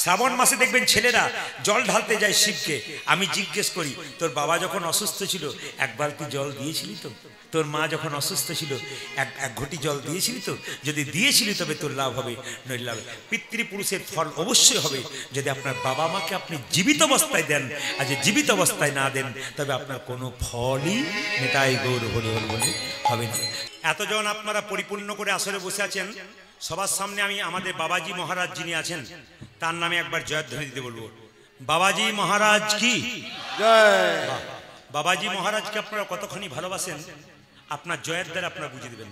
শ্রাবণ মাসে দেখবেন ছেলেরা জল ঢালতে যায় শিবকে। আমি জিজ্ঞেস করি, তোর বাবা যখন অসুস্থ ছিল 1 বালতি জল দিয়েছিলি তো? তোর মা যখন অসুস্থ ছিল এক ঘটি জল দিয়েছিলি তো? যদি দিয়েছিলি তবে তোর লাভ হবে, নইলে লাভ। পিতৃপুরুষের ফল অবশ্যই হবে যদি আপনার বাবা মাকে আপনি জীবিত অবস্থায় দেন, আর যে জীবিত অবস্থায় না দেন তবে আপনার কোনো ফলই নেতাই গৌর হরি হরি বলে হবে না। এতজন আপনারা পরিপূর্ণ করে আসরে বসে আছেন, সবার সামনে আমি আমাদের বাবাজি মহারাজ যিনি আছেন তার নামে একবার জয়ধ্বনি দিতে বলবো। বাবাজি মহারাজ কি জয়। বাবাজি মহারাজকে আপনারা কতখানি ভালোবাসেন আপনার জয়ের দ্বারা আপনারা বুঝিয়ে দেবেন।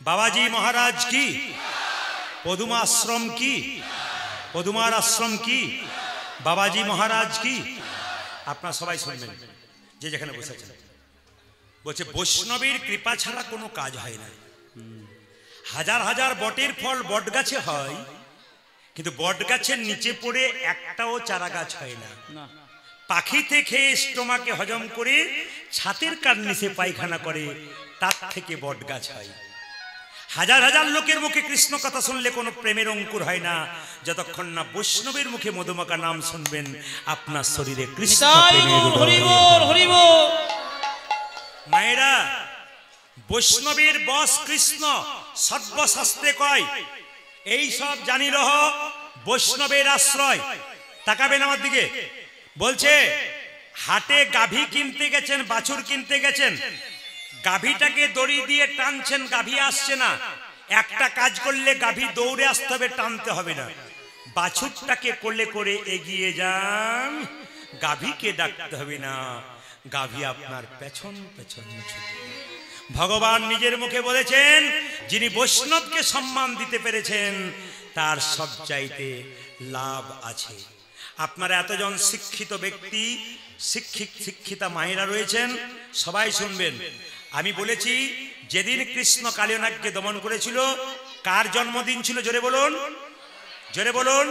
বাবাজি মহারাজ কি, পদুমা আশ্রম কি, পদুমার আশ্রম কি, বাবাজি মহারাজ কি। আপনারা সবাই শুনবেন যে যেখানে বসে আছেন। বলছে বৈষ্ণবের কৃপা ছাড়া কোনো কাজ হয় না। হাজার হাজার বটের ফল বট গাছে হয়, কিন্তু বট গাছের নিচে পড়ে একটাও চারা গাছ হয় না। পাখিতে খেয়ে স্টোমাকে হজম করে ছাতের কার্নিসে পায়খানা করে, তার থেকে বট গাছ হয়। হাজার হাজার লোকের মুখে কৃষ্ণ কথা শুনলে কোনো প্রেমের অঙ্কুর হয় না, যতক্ষণ না বৈষ্ণবের মুখে মধুমাখা নাম শুনবেন আপনার শরীরে কৃষ্ণ প্রেমের। মায়েরা, বৈষ্ণবের বস কৃষ্ণ, সর্বশাস্ত্রে কয় এই সব জানি রহ বৈষ্ণবের আশ্রয়। তাকাবেন আমার দিকে। বলছে হাটে গাভী কিনতে গেছেন, বাছুর কিনতে গেছেন, গাভীটাকে দড়ি দিয়ে টানছেন, গাভী আসছে না। একটা কাজ করলে গাভী দৌড়ে আসতে হবে, টানতে হবে না। বাছুরটাকে কোলে করে এগিয়ে যান, গাভীকে ডাকতে হবে না, গাভী আপনার পেছন পেছন ছুটবে। ভগবান নিজের মুখে বলেছেন যিনি বৈষ্ণবকে সম্মান দিতে পেরেছেন তার সব চাইতে লাভ আছে। আপনারা এতজন শিক্ষিত ব্যক্তি, শিক্ষিতা মায়েরা রয়েছেন, সবাই শুনবেন। আমি বলেছি যেদিন কৃষ্ণ কালিয়নাগকে দমন করেছিল কার জন্মদিন ছিল? জোরে বলুন, জোরে বলুন।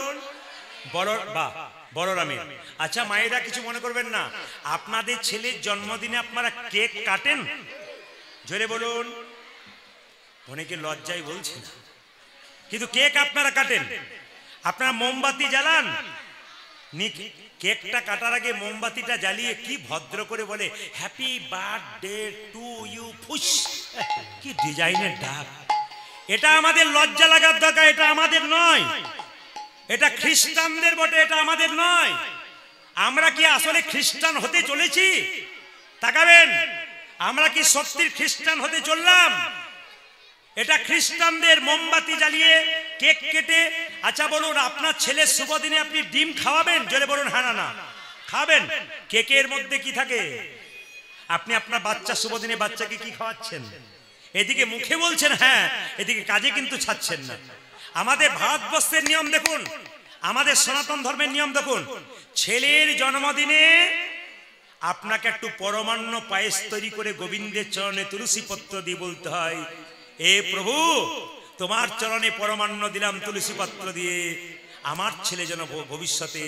বলরামের। আচ্ছা মায়েরা কিছু মনে করবেন না, আপনাদের ছেলের জন্মদিনে আপনারা কেক কাটেন? জোরে বলুন। অনেকে লজ্জায় বলছে না, কিন্তু কেক আপনারা কাটেন। আপনারা মোমবাতি জ্বালান, কেকটা কাটার আগে মোমবাতিটা জ্বালিয়ে কি ভদ্র করে বলে হ্যাপি বার্থডে টু ইউ ফুস, কি ডিজাইনের ডাক। এটা আমাদের লজ্জা লাগার দরকার, এটা আমাদের নয়, এটা খ্রিস্টানদের বটে, এটা আমাদের নয়। আমরা কি আসলে খ্রিস্টান হতে চলেছি? তাকাবেন, আমরা কি সত্যির খ্রিস্টান হতে চললাম? এটা খ্রিস্টানদের মোমবাতি জ্বালিয়ে কেক কেটে। আচ্ছা বলুন, আপনার ছেলের শুভ দিনে আপনি ডিম খাওয়াবেন? জোরে বলুন হ্যাঁ না না। খাবেন। কেকের মধ্যে কি থাকে? আপনি আপনার বাচ্চা শুভ দিনে বাচ্চাকে কি খাওয়াচ্ছেন? এদিকে মুখে বলছেন হ্যাঁ, এদিকে কাজে কিন্তু ছাড়ছেন না। আমাদের ভারতবর্ষের নিয়ম দেখুন, আমাদের সনাতন ধর্মের নিয়ম দেখুন, ছেলের জন্মদিনে আপনাকে একটু পরমান্ন পায়েস তৈরি করে গোবিন্দের চরণে তুলসী পত্র দিয়ে বলতে হয়, এ প্রভু তোমার চরণে পরমান্ন দিলাম তুলসী পত্র দিয়ে, আমার ছেলে যেন ভবিষ্যতে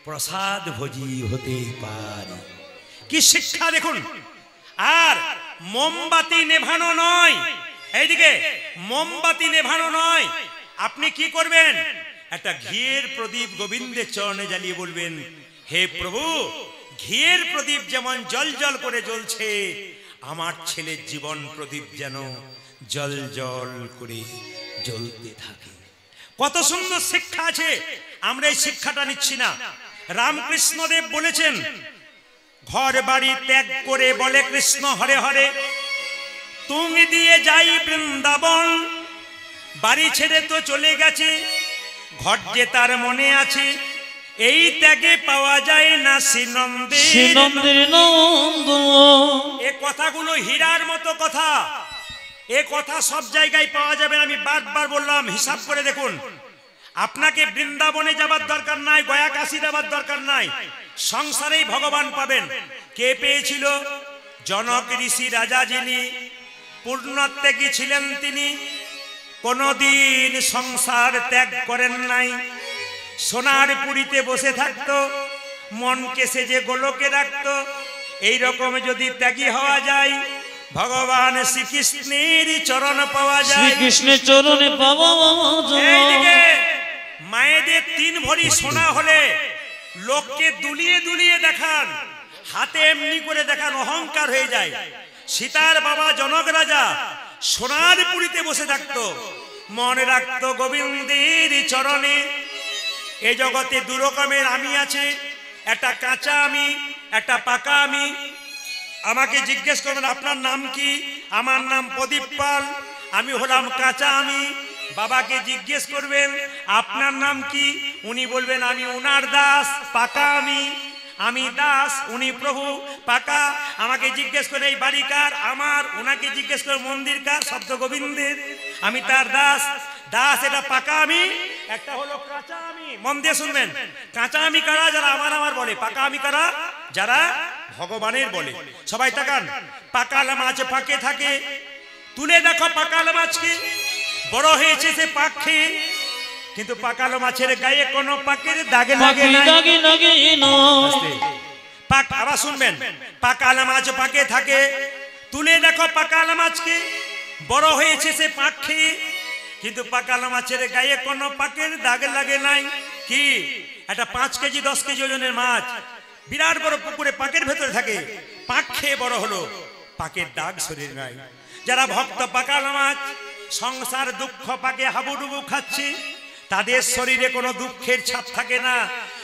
প্রসাদ ভোজী হতে পারে। কি শিক্ষা দেখুন। আর মোমবাতি নেভানো নয়, এইদিকে মোমবাতি নেভানো নয়, আপনি কি করবেন? একটা ঘিয়ের প্রদীপ গোবিন্দের চরণে জ্বালিয়ে বলবেন, হে প্রভু ঘিয়ের প্রদীপ যেমন জল জল করে জ্বলছে, আমার ছেলের জীবন প্রদীপ যেন জল জল করে জ্বলতে থাকে। কত সুন্দর শিক্ষা আছে, আমরা এই শিক্ষাটা নিচ্ছি না। রামকৃষ্ণদেব বলেছেন, ঘর বাড়ি ত্যাগ করে বলে কৃষ্ণ হরে হরে, তুমি দিয়ে যাই বৃন্দাবন, বাড়ি ছেড়ে তো চলে গেছে, ঘর যে তার মনে আছে, এই ত্যাগে পাওয়া যায় না শ্রীনন্দের নন্দ। এ কথাগুলো হীরার মতো কথা, এ কথা সব জায়গায় পাওয়া যাবে। আমি বারবার বললাম, হিসাব করে দেখুন, আপনাকে বৃন্দাবনে যাবার দরকার নাই, গয়া কাশী যাবার দরকার নাই, সংসারেই ভগবান পাবেন। কে পেয়েছিল? জনক ঋষি রাজা, যিনি পূর্ণত্যাগী ছিলেন, তিনি কোনদিন সংসার ত্যাগ করেন নাই, সোনার পুরীতে বসে থাকতো, মনকে সেজে গোলকে রাখতো। এইরকম যদি ত্যাগী হওয়া যায়, ভগবান শ্রীকৃষ্ণের চরণ পাওয়া যায়, শ্রীকৃষ্ণের চরণে পাওয়া যায়। মায়েদের 3 ভরি সোনা হলে লোককে দুলিয়ে দুলিয়ে দেখান, হাতে এমনি করে দেখান, অহংকার হয়ে যায়। সীতার বাবা জনক রাজা সোনার পুরীতে বসে থাকতো, মনে রাখতো গোবিন্দের চরণে। এই জগতে 2 রকমের আমি আছে, একটা কাঁচা আমি, একটা পাকা আমি। আমাকে জিজ্ঞেস করবেন আপনার নাম কি? আমার নাম প্রদীপ পাল, আমি হলাম কাঁচা আমি। বাবাকে জিজ্ঞেস করবেন আপনার নাম কি? উনি বলবেন আমি উনার দাস, পাকা আমি। আমি দাস, উনি প্রভু, পাকা। আমাকে জিজ্ঞেস করে এই বাড়ি কার? আমার। ওনাকে জিজ্ঞেস করে মন্দির কার? শব্দ গোবিন্দের, আমি তার দাস। দাস এটা পাকা আমি, একটা হলো কাঁচা আমি। মন দিয়ে শুনবেন, কাঁচা আমি কারা? যারা আমার আমার বলে। পাকা আমি কারা? যারা ভগবানের বলে। সবাই তাকান, পাকাল মাছ পাকে থাকে, তুলে দেখো পাকাল মাছকে, বড় হয়েছে সে পাক খেয়ে, কিন্তু পাকালো মাছের গায়ে কোনো পাকের দাগ লাগে না। পাক, আবার শুনবেন, পাকাল মাছ পাকে থাকে, তুলে দেখো পাকাল মাছকে, বড় হয়েছে সে পাক খেয়ে, কিন্তু পাকালো মাছের গায়ে কোনো পাকের দাগ লাগে নাই। কি? একটা 5 কেজি 10 কেজি ওজনের মাছ বিরাট বড় পুকুরে পাকের ভেতরে থাকে, পাক খেয়ে বড় হলো, পাকের দাগ শরীর নাই। যারা ভক্ত পাকালো মাছ সংসার দুঃখ পাকে হাবুডুবু খাচ্ছে, তাদের শরীরে কোনো দুঃখের ছাপ থাকে না,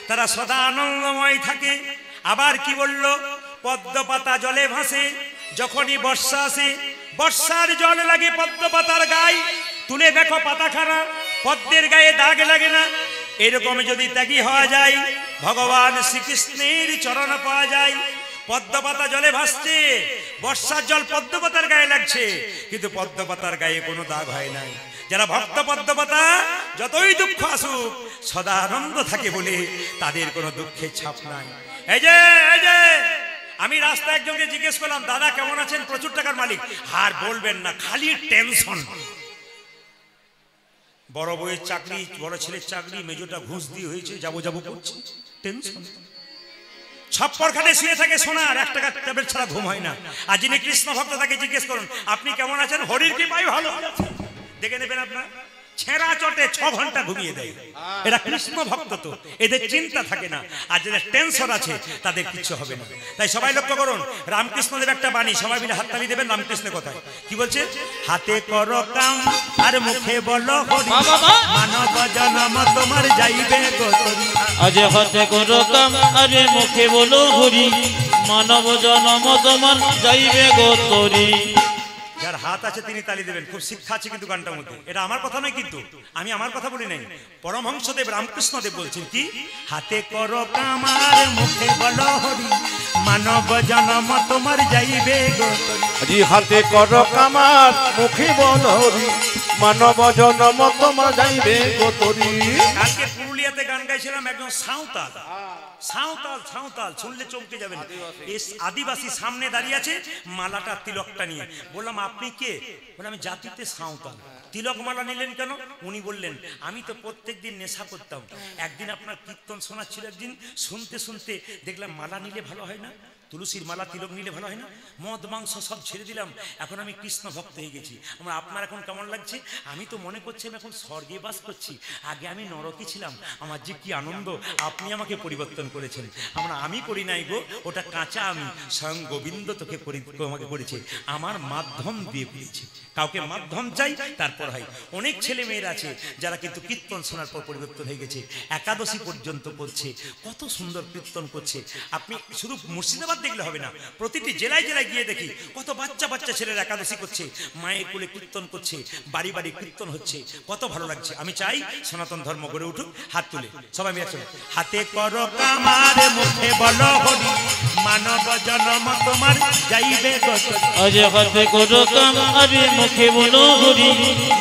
তারা সদা আনন্দময় থাকে। আবার কি বলল? পদ্ম পাতা জলে ভাসে, যখনই বর্ষা আসে, বর্ষার জল লাগে পদ্ম পাতার গায়ে, তুলে দেখো পাতাখানা, পদ্মের গায়ে দাগ লাগে না। এরকম যদি ত্যাগী হওয়া যায়, ভগবান শ্রীকৃষ্ণের চরণ পাওয়া যায়। পদ্ম পাতা জলে ভাসছে, বর্ষার জল পদ্ম পাতার গায়ে লাগছে, কিন্তু পদ্ম পাতার গায়ে কোনো দাগ হয় নাই। যারা ভক্ত পদ্ম পাতা, যতই দুঃখ আসুক সদা আনন্দ থাকে বলে তাদের কোনো দুঃখের ছাপ নাই। এই যে আমি রাস্তায় একজনকে জিজ্ঞেস করলাম, দাদা কেমন আছেন? প্রচুর টাকার মালিক। আর বলবেন না, খালি টেনশন। বড় বউয়ের চাকরি, বড় ছেলের চাকরি, মেজোটা ঘুষ দিয়ে হয়েছে, যাবো করছে, টেনশন। ছাপ্পর খাটে শুয়ে থাকে সোনার, 1 টাকা ট্যাবলেট ছাড়া ঘুম হয় না। আর যিনি কৃষ্ণ ভক্ত তাকে জিজ্ঞেস করুন, আপনি কেমন আছেন? হরির কৃপায় ভালো। দেখে নেবেন আপনার ছেঁড়া চটে 6 ঘন্টা ঘুমিয়ে দেয়। এরা কৃষ্ণ ভক্ত, তো এদের চিন্তা থাকে না। আর যাদের টেনশন আছে তাদের কিছু হবে না। তাই সবাই লক্ষ্য করুন, রামকৃষ্ণদেব একটা বাণী, সবাই মিলে হাততালি দেবেন। রামকৃষ্ণের কথা কি বলছে? হাতে করো কাম আর মুখে বলো হরি, মানব জনম তোমার যাইবে গতরি। আজ হাতে করো কাম আর মুখে বলো হরি, মানব জনম তোমার যাইবে গতরি। যার হাত আছে তিনি তালি দেবেন, খুব শিক্ষা আছে কিন্তু গানটার মধ্যে। এটা আমার কথা নয়, কিন্তু আমি আমার কথা বলি নাই, পরমহংসদেব রামকৃষ্ণদেব বলছেন কি, হাতে করো কামার মুখে বলো হরি, মানব জনম তোমার যাইবে গো। হাতে করো কামার মুখে বলো হরি, মানব জনম তোমার যাইবে গো তরি। কালকে পুরুলিয়াতে গান গাইছিলাম, একজন সাঁওতাল, সাঁওতাল সাঁওতাল শুনলে চমকে যাবেন। আদিবাসী সামনে দাঁড়িয়ে আছে, মালাটা তিলকটা নিয়ে। বললাম আপনি কে? বলে আমি জাতিতে সাঁওতাল। তিলক মালা নিলেন কেন? উনি বললেন আমি তো প্রত্যেকদিন নেশা করতাম, একদিন আপনার কীর্তন শোনাচ্ছিল, একদিন শুনতে শুনতে দেখলাম মালা নিলে ভালো হয় না, তুলসীর মালা তিলক নিলে ভালো হয় না, মদ মাংস সব ছেড়ে দিলাম, এখন আমি কৃষ্ণ ভক্ত হয়ে গেছি। আমরা আপনার এখন কেমন লাগছে? আমি তো মনে করছি আমি এখন স্বর্গে বাস করছি, আগে আমি নরকে ছিলাম, আমার যে কি আনন্দ, আপনি আমাকে পরিবর্তন করেছেন। আমি করি নাই গো, ওটা কাঁচা আমি, স্বয়ং গোবিন্দ তোকে আমাকে করেছে, আমার মাধ্যম দিয়ে পেয়েছে। কাউকে মাধ্যম চাই, তারপর হয়। অনেক ছেলে মেয়েরা আছে যারা কিন্তু কীর্তন শোনার পর পরিবর্তন হয়ে গেছে, একাদশী পর্যন্ত করছে, কত সুন্দর কীর্তন করছে। আপনি শুধু মুর্শিদাবাদ দেখলে হবে না, প্রতিটি জেলায় জেলায় গিয়ে দেখি কত বাচ্চা বাচ্চা ছেলেরা একাদশী করছে, মায়ের কোলে কীর্তন করছে, বাড়ি বাড়ি কীর্তন হচ্ছে, কত ভালো লাগছে। আমি চাই সনাতন ধর্ম গড়ে উঠুক। হাত তুলে সবাই মিলে একসঙ্গে, হাতে করো কামার মুখে বলো হরি, মানব জনম তোমার যাইবে গো তরি। হাতে করো কামার মুখে বলো হরি,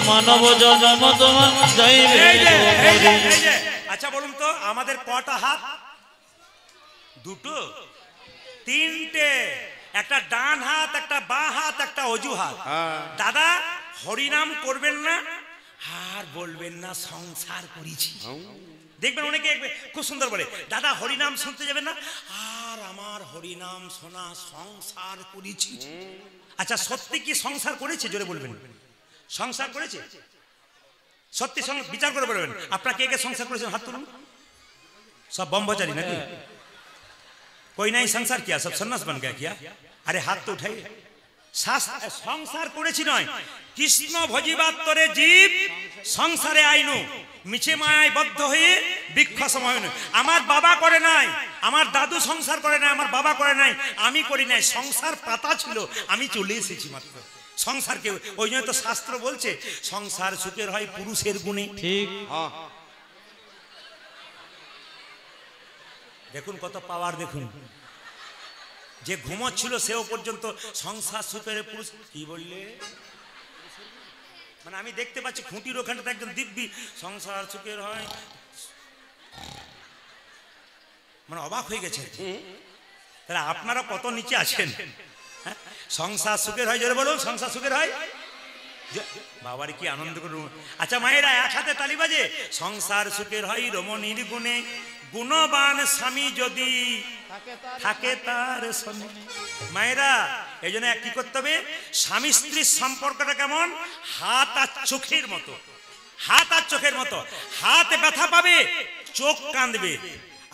মানব জনম তোমার যাইবে গো তরি। আচ্ছা বলুন তো আমাদের কটা হাত? দুটো, তিনটে, একটা ডান হাত, একটা বাঁ হাত, একটা অজু হাত। দাদা হরিনাম করবেন না আর বলবেন না সংসার করেছি। দেখবেন অনেকে খুব সুন্দর বলে, দাদা হরিনাম শুনতে যাবেন না, আর আমার হরিনাম শোনা সংসার করেছি। আচ্ছা সত্যি কি সংসার করেছে? জোরে বলবেন, সংসার করেছে সত্যি? বিচার করে বলবেন আপনারা কে কে সংসার করেছেন, হাত তুলুন। সব ব্রহ্মচারী নাকি? कोई नहीं संसार किया, सब सन्यास बन गया क्या? अरे हाथ तो उठाइए। संसार করেছি নয়, কৃষ্ণ ভজিবাত তরে জীব সংসারে আইনু, মিছে মায়ায় বদ্ধ হয়ে বৃক্ষ সময়। আমার বাবা করে নাই, আমার দাদু সংসার করে নাই, আমার বাবা করে নাই, আমি করি নাই, সংসার পাতা ছিল, আমি চলে এসেছি মাত্র সংসারকে। ওই জন্য তো শাস্ত্র বলছে সংসার সুখের হয় পুরুষের গুণে। ঠিক। দেখুন কত পাওয়ার, দেখুন যে ঘুমোচ্ছিল সেও পর্যন্ত সংসার সুখের পুরুষ। কি বললে? মানে আমি দেখতে পাচ্ছি খুঁটির ওখানটা একজন দিব্যি সংসার সুখের হয়, মানে অবাক হয়ে গেছে। তাহলে আপনারা কত নিচে আছেন? সংসার সুখের হয়, জোরে বলুন, সংসার সুখের হয়। বাবার কি আনন্দ করুন। আচ্ছা মায়েরা এক হাতে তালি বাজে। সংসার সুখের হয় রমণীর গুণে, গুণবান স্বামী যদি থাকে তার স্বামী। মায়েরা এই জন্য কি করতে হবে? স্বামী স্ত্রীর সম্পর্কটা কেমন? হাত আর চোখের মতো, হাত আর চোখের মতো। হাত ব্যথা পাবে, চোখ কাঁদবে,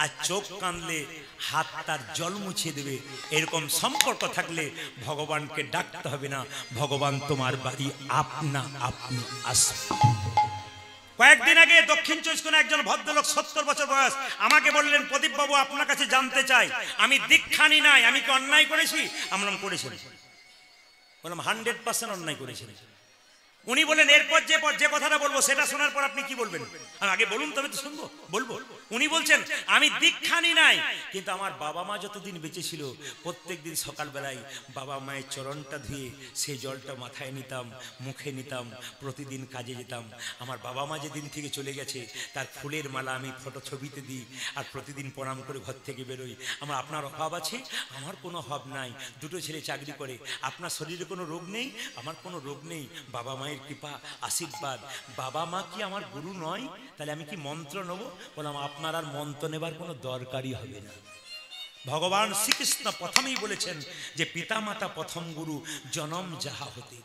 আর চোখ কাঁদলে হাত তার জল মুছিয়ে দেবে। এরকম সম্পর্ক থাকলে ভগবানকে ডাকতে হবে না, ভগবান তোমার বাড়ি আপনা আপনি আসবে। কয়েকদিন আগে দক্ষিণ চব্বিশ পরগনার একজন ভদ্রলোক 70 বছর বয়স আমাকে বললেন, প্রদীপ বাবু আপনার কাছে জানতে চাই, আমি দীক্ষা নি নাই, আমি কি অন্যায় করেছি? আমরা করেছি। বললাম 100% অন্যায় করেছেন। উনি বলেন এরপর যে কথাটা বলবো সেটা শোনার পর আপনি কি বলবেন? আগে বলুন তবে তো শুনবো, বলবো। উনি বলছেন আমি দীক্ষা নি নাই, কিন্তু আমার বাবা মা যতদিন বেঁচে ছিল প্রত্যেক দিন সকালবেলায় বাবা মায়ের চরণটা ধুয়ে সেই জলটা মাথায় নিতাম, মুখে নিতাম, প্রতিদিন কাজে যেতাম। আমার বাবা মা যেদিন থেকে চলে গেছে তার ফুলের মালা আমি ফটো ছবিতে দিই, আর প্রতিদিন প্রণাম করে ঘর থেকে বেরোই। আমার আপনার অভাব আছে? আমার কোনো অভাব নাই। দুটো ছেলে চাকরি করে। আপনার শরীরে কোনো রোগ নেই? আমার কোনো রোগ নেই। বাবা মায়ের কৃপা, আশীর্বাদ। বাবা মা কি আমার গুরু নয়? তাহলে আমি কি মন্ত্র নেব? বললাম আপনার আর মন্ত্র নেবার কোনো দরকারই হবে না। ভগবান শ্রীকৃষ্ণ প্রথমেই বলেছেন যে পিতা মাতা প্রথম গুরু, জনম যাহা হতে,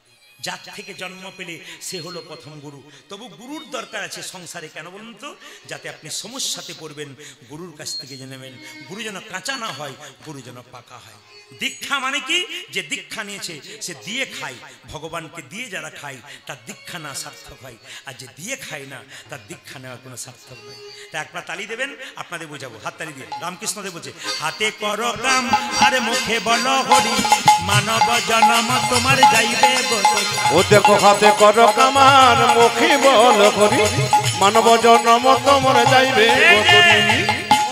যার থেকে জন্ম পেলে সে হলো প্রথম গুরু। তবু গুরুর দরকার আছে সংসারে। কেন বলুন তো? যাতে আপনি সমস্যাতে পড়বেন, গুরুর কাছ থেকে জেনে নেবেন। গুরু যেন কাঁচা না হয়, গুরু যেন পাকা হয়। দীক্ষা মানে কি? যে দীক্ষা নিয়েছে সে দিয়ে খায়। ভগবানকে দিয়ে যারা খায় তার দীক্ষা না সার্থক হয়, আর যে দিয়ে খায় না তার দীক্ষা নেওয়ার কোনো সার্থক নয়। তা একবার তালি দেবেন, আপনাদের বোঝাবো। হাত তালি দিয়ে রামকৃষ্ণদেব বলছে, হাতে করো কাম আর মুখে বলো হরি, মানব জনম তোমার যাইবে গো তরি। ও দেখো হাতে করো কামার মুখে বল হরি মানব জন্ম তোমার যাইবে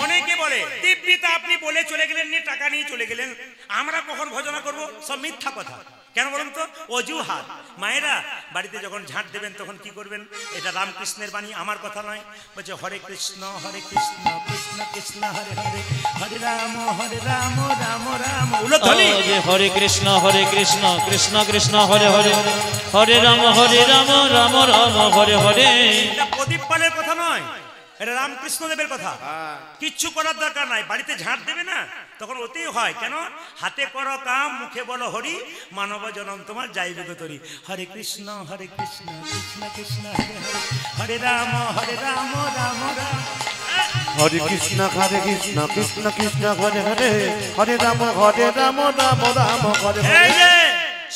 অনেকে বলে দিব্যিতা আপনি বলে চলে গেলেন নিয়ে টাকা নিয়ে চলে গেলেন, আমরা কখন ভজনা করব? সব মিথ্যা কথা। কেন বলুন তো? অজুহাত। মায়েরা বাড়িতে যখন ঝাঁট দেবেন তখন কি করবেন? এটা রামকৃষ্ণের বাণী, আমার কথা নয়। বলছে হরে কৃষ্ণ কৃষ্ণ কৃষ্ণ হরে হরে, হরে রাম রাম রাম। হরে কৃষ্ণ কৃষ্ণ কৃষ্ণ হরে হরে, হরে রাম রাম রাম হরে হরে। এটা প্রদীপ পালের কথা নয়, এটা রামকৃষ্ণদেবের কথা। কিচ্ছু করার দরকার নাই। বাড়িতে ঝাঁট দেবে না তখন ওতেই হয়। কেন? হাতে করো কাম মুখে বলো হরি, মানব জনম তোমার যাইবে গতরি। হরে কৃষ্ণ কৃষ্ণ কৃষ্ণ হরে হরে, হরে রাম রাম রাম। হরে কৃষ্ণ কৃষ্ণ কৃষ্ণ হরে হরে, হরে রাম রাম রাম হরে হরে।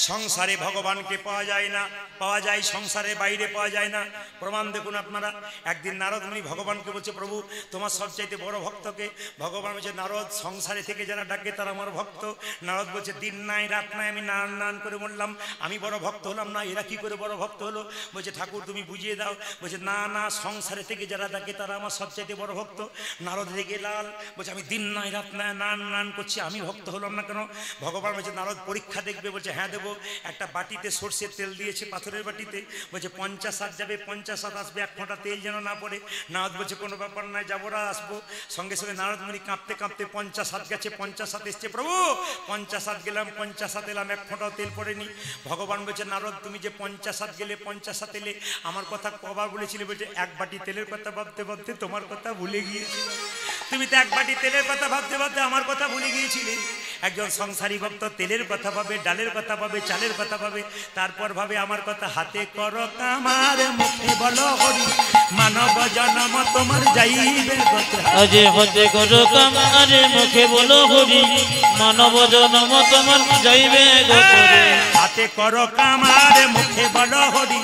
সংসারে ভগবানকে পাওয়া যায় না, পাওয়া যায় সংসারের বাইরে পাওয়া যায় না। প্রমাণ দেখুন আপনারা। একদিন নারদ মুনি ভগবানকে বলছে, প্রভু তোমার সবচাইতে বড় ভক্তকে? ভগবান বলছে, নারদ সংসারে থেকে যারা ডাকে তারা আমার ভক্ত। নারদ বলছে, দিন নাই রাত নাই আমি নান করে বললাম, আমি বড় ভক্ত হলাম না, এরা কি করে বড় ভক্ত হলো? বলছে, ঠাকুর তুমি বুঝিয়ে দাও। বলছে, না সংসারে থেকে যারা ডাকে তারা আমার সবচাইতে বড় ভক্ত। নারদ রেগে লাল, বলছে, আমি দিন নাই রাত নাই নান করছি, আমি ভক্ত হলাম না কেন? ভগবান বলছে, নারদ পরীক্ষা দেখবে? বলছে, হ্যাঁ দেবো। একটা বাটিতে সর্ষের তেল দিয়েছে, পাথরের বাটিতে। বলছে 50 হাত যাবে, 50 হাত আসবে, 1 ফোঁটা তেল যেন না পড়ে। নারদ বলছে, কোনো ব্যাপার নয়, যাবো না, আসবো। সঙ্গে সঙ্গে নারদ মুনি কাঁপতে কাঁপতে 50 হাত গেছে, 50 হাত এসছে। প্রভু 50 হাত গেলাম, 50 হাত এলাম, 1 ফোঁটাও তেল পড়েনি। ভগবান বলছে, নারদ তুমি যে 50 হাত গেলে, 50 হাত এলে, আমার কথা কবার বলেছিলে? বলছে, 1 বাটি তেলের কথা ভাবতে ভাবতে তোমার কথা ভুলে গিয়েছিল। তুমি তো 1 বাটি তেলের কথা ভাবতে ভাবতে আমার কথা ভুলে গিয়েছিলে। একজন সংসারী ভক্ত তেলের কথা ভাবে, ডালের কথা ভাবে, চালের কথা ভাবে, তারপর ভাবে আমার কথা। হাতে করো কামার মুখে বলো হরি, মানব জন্ম তোমার যাইবে গতরি। আজে হতে করো কামার মুখে বলো হরি, মানব জন্ম তোমার যাইবে গতরি। হাতে করো কামার মুখে বলো হরি,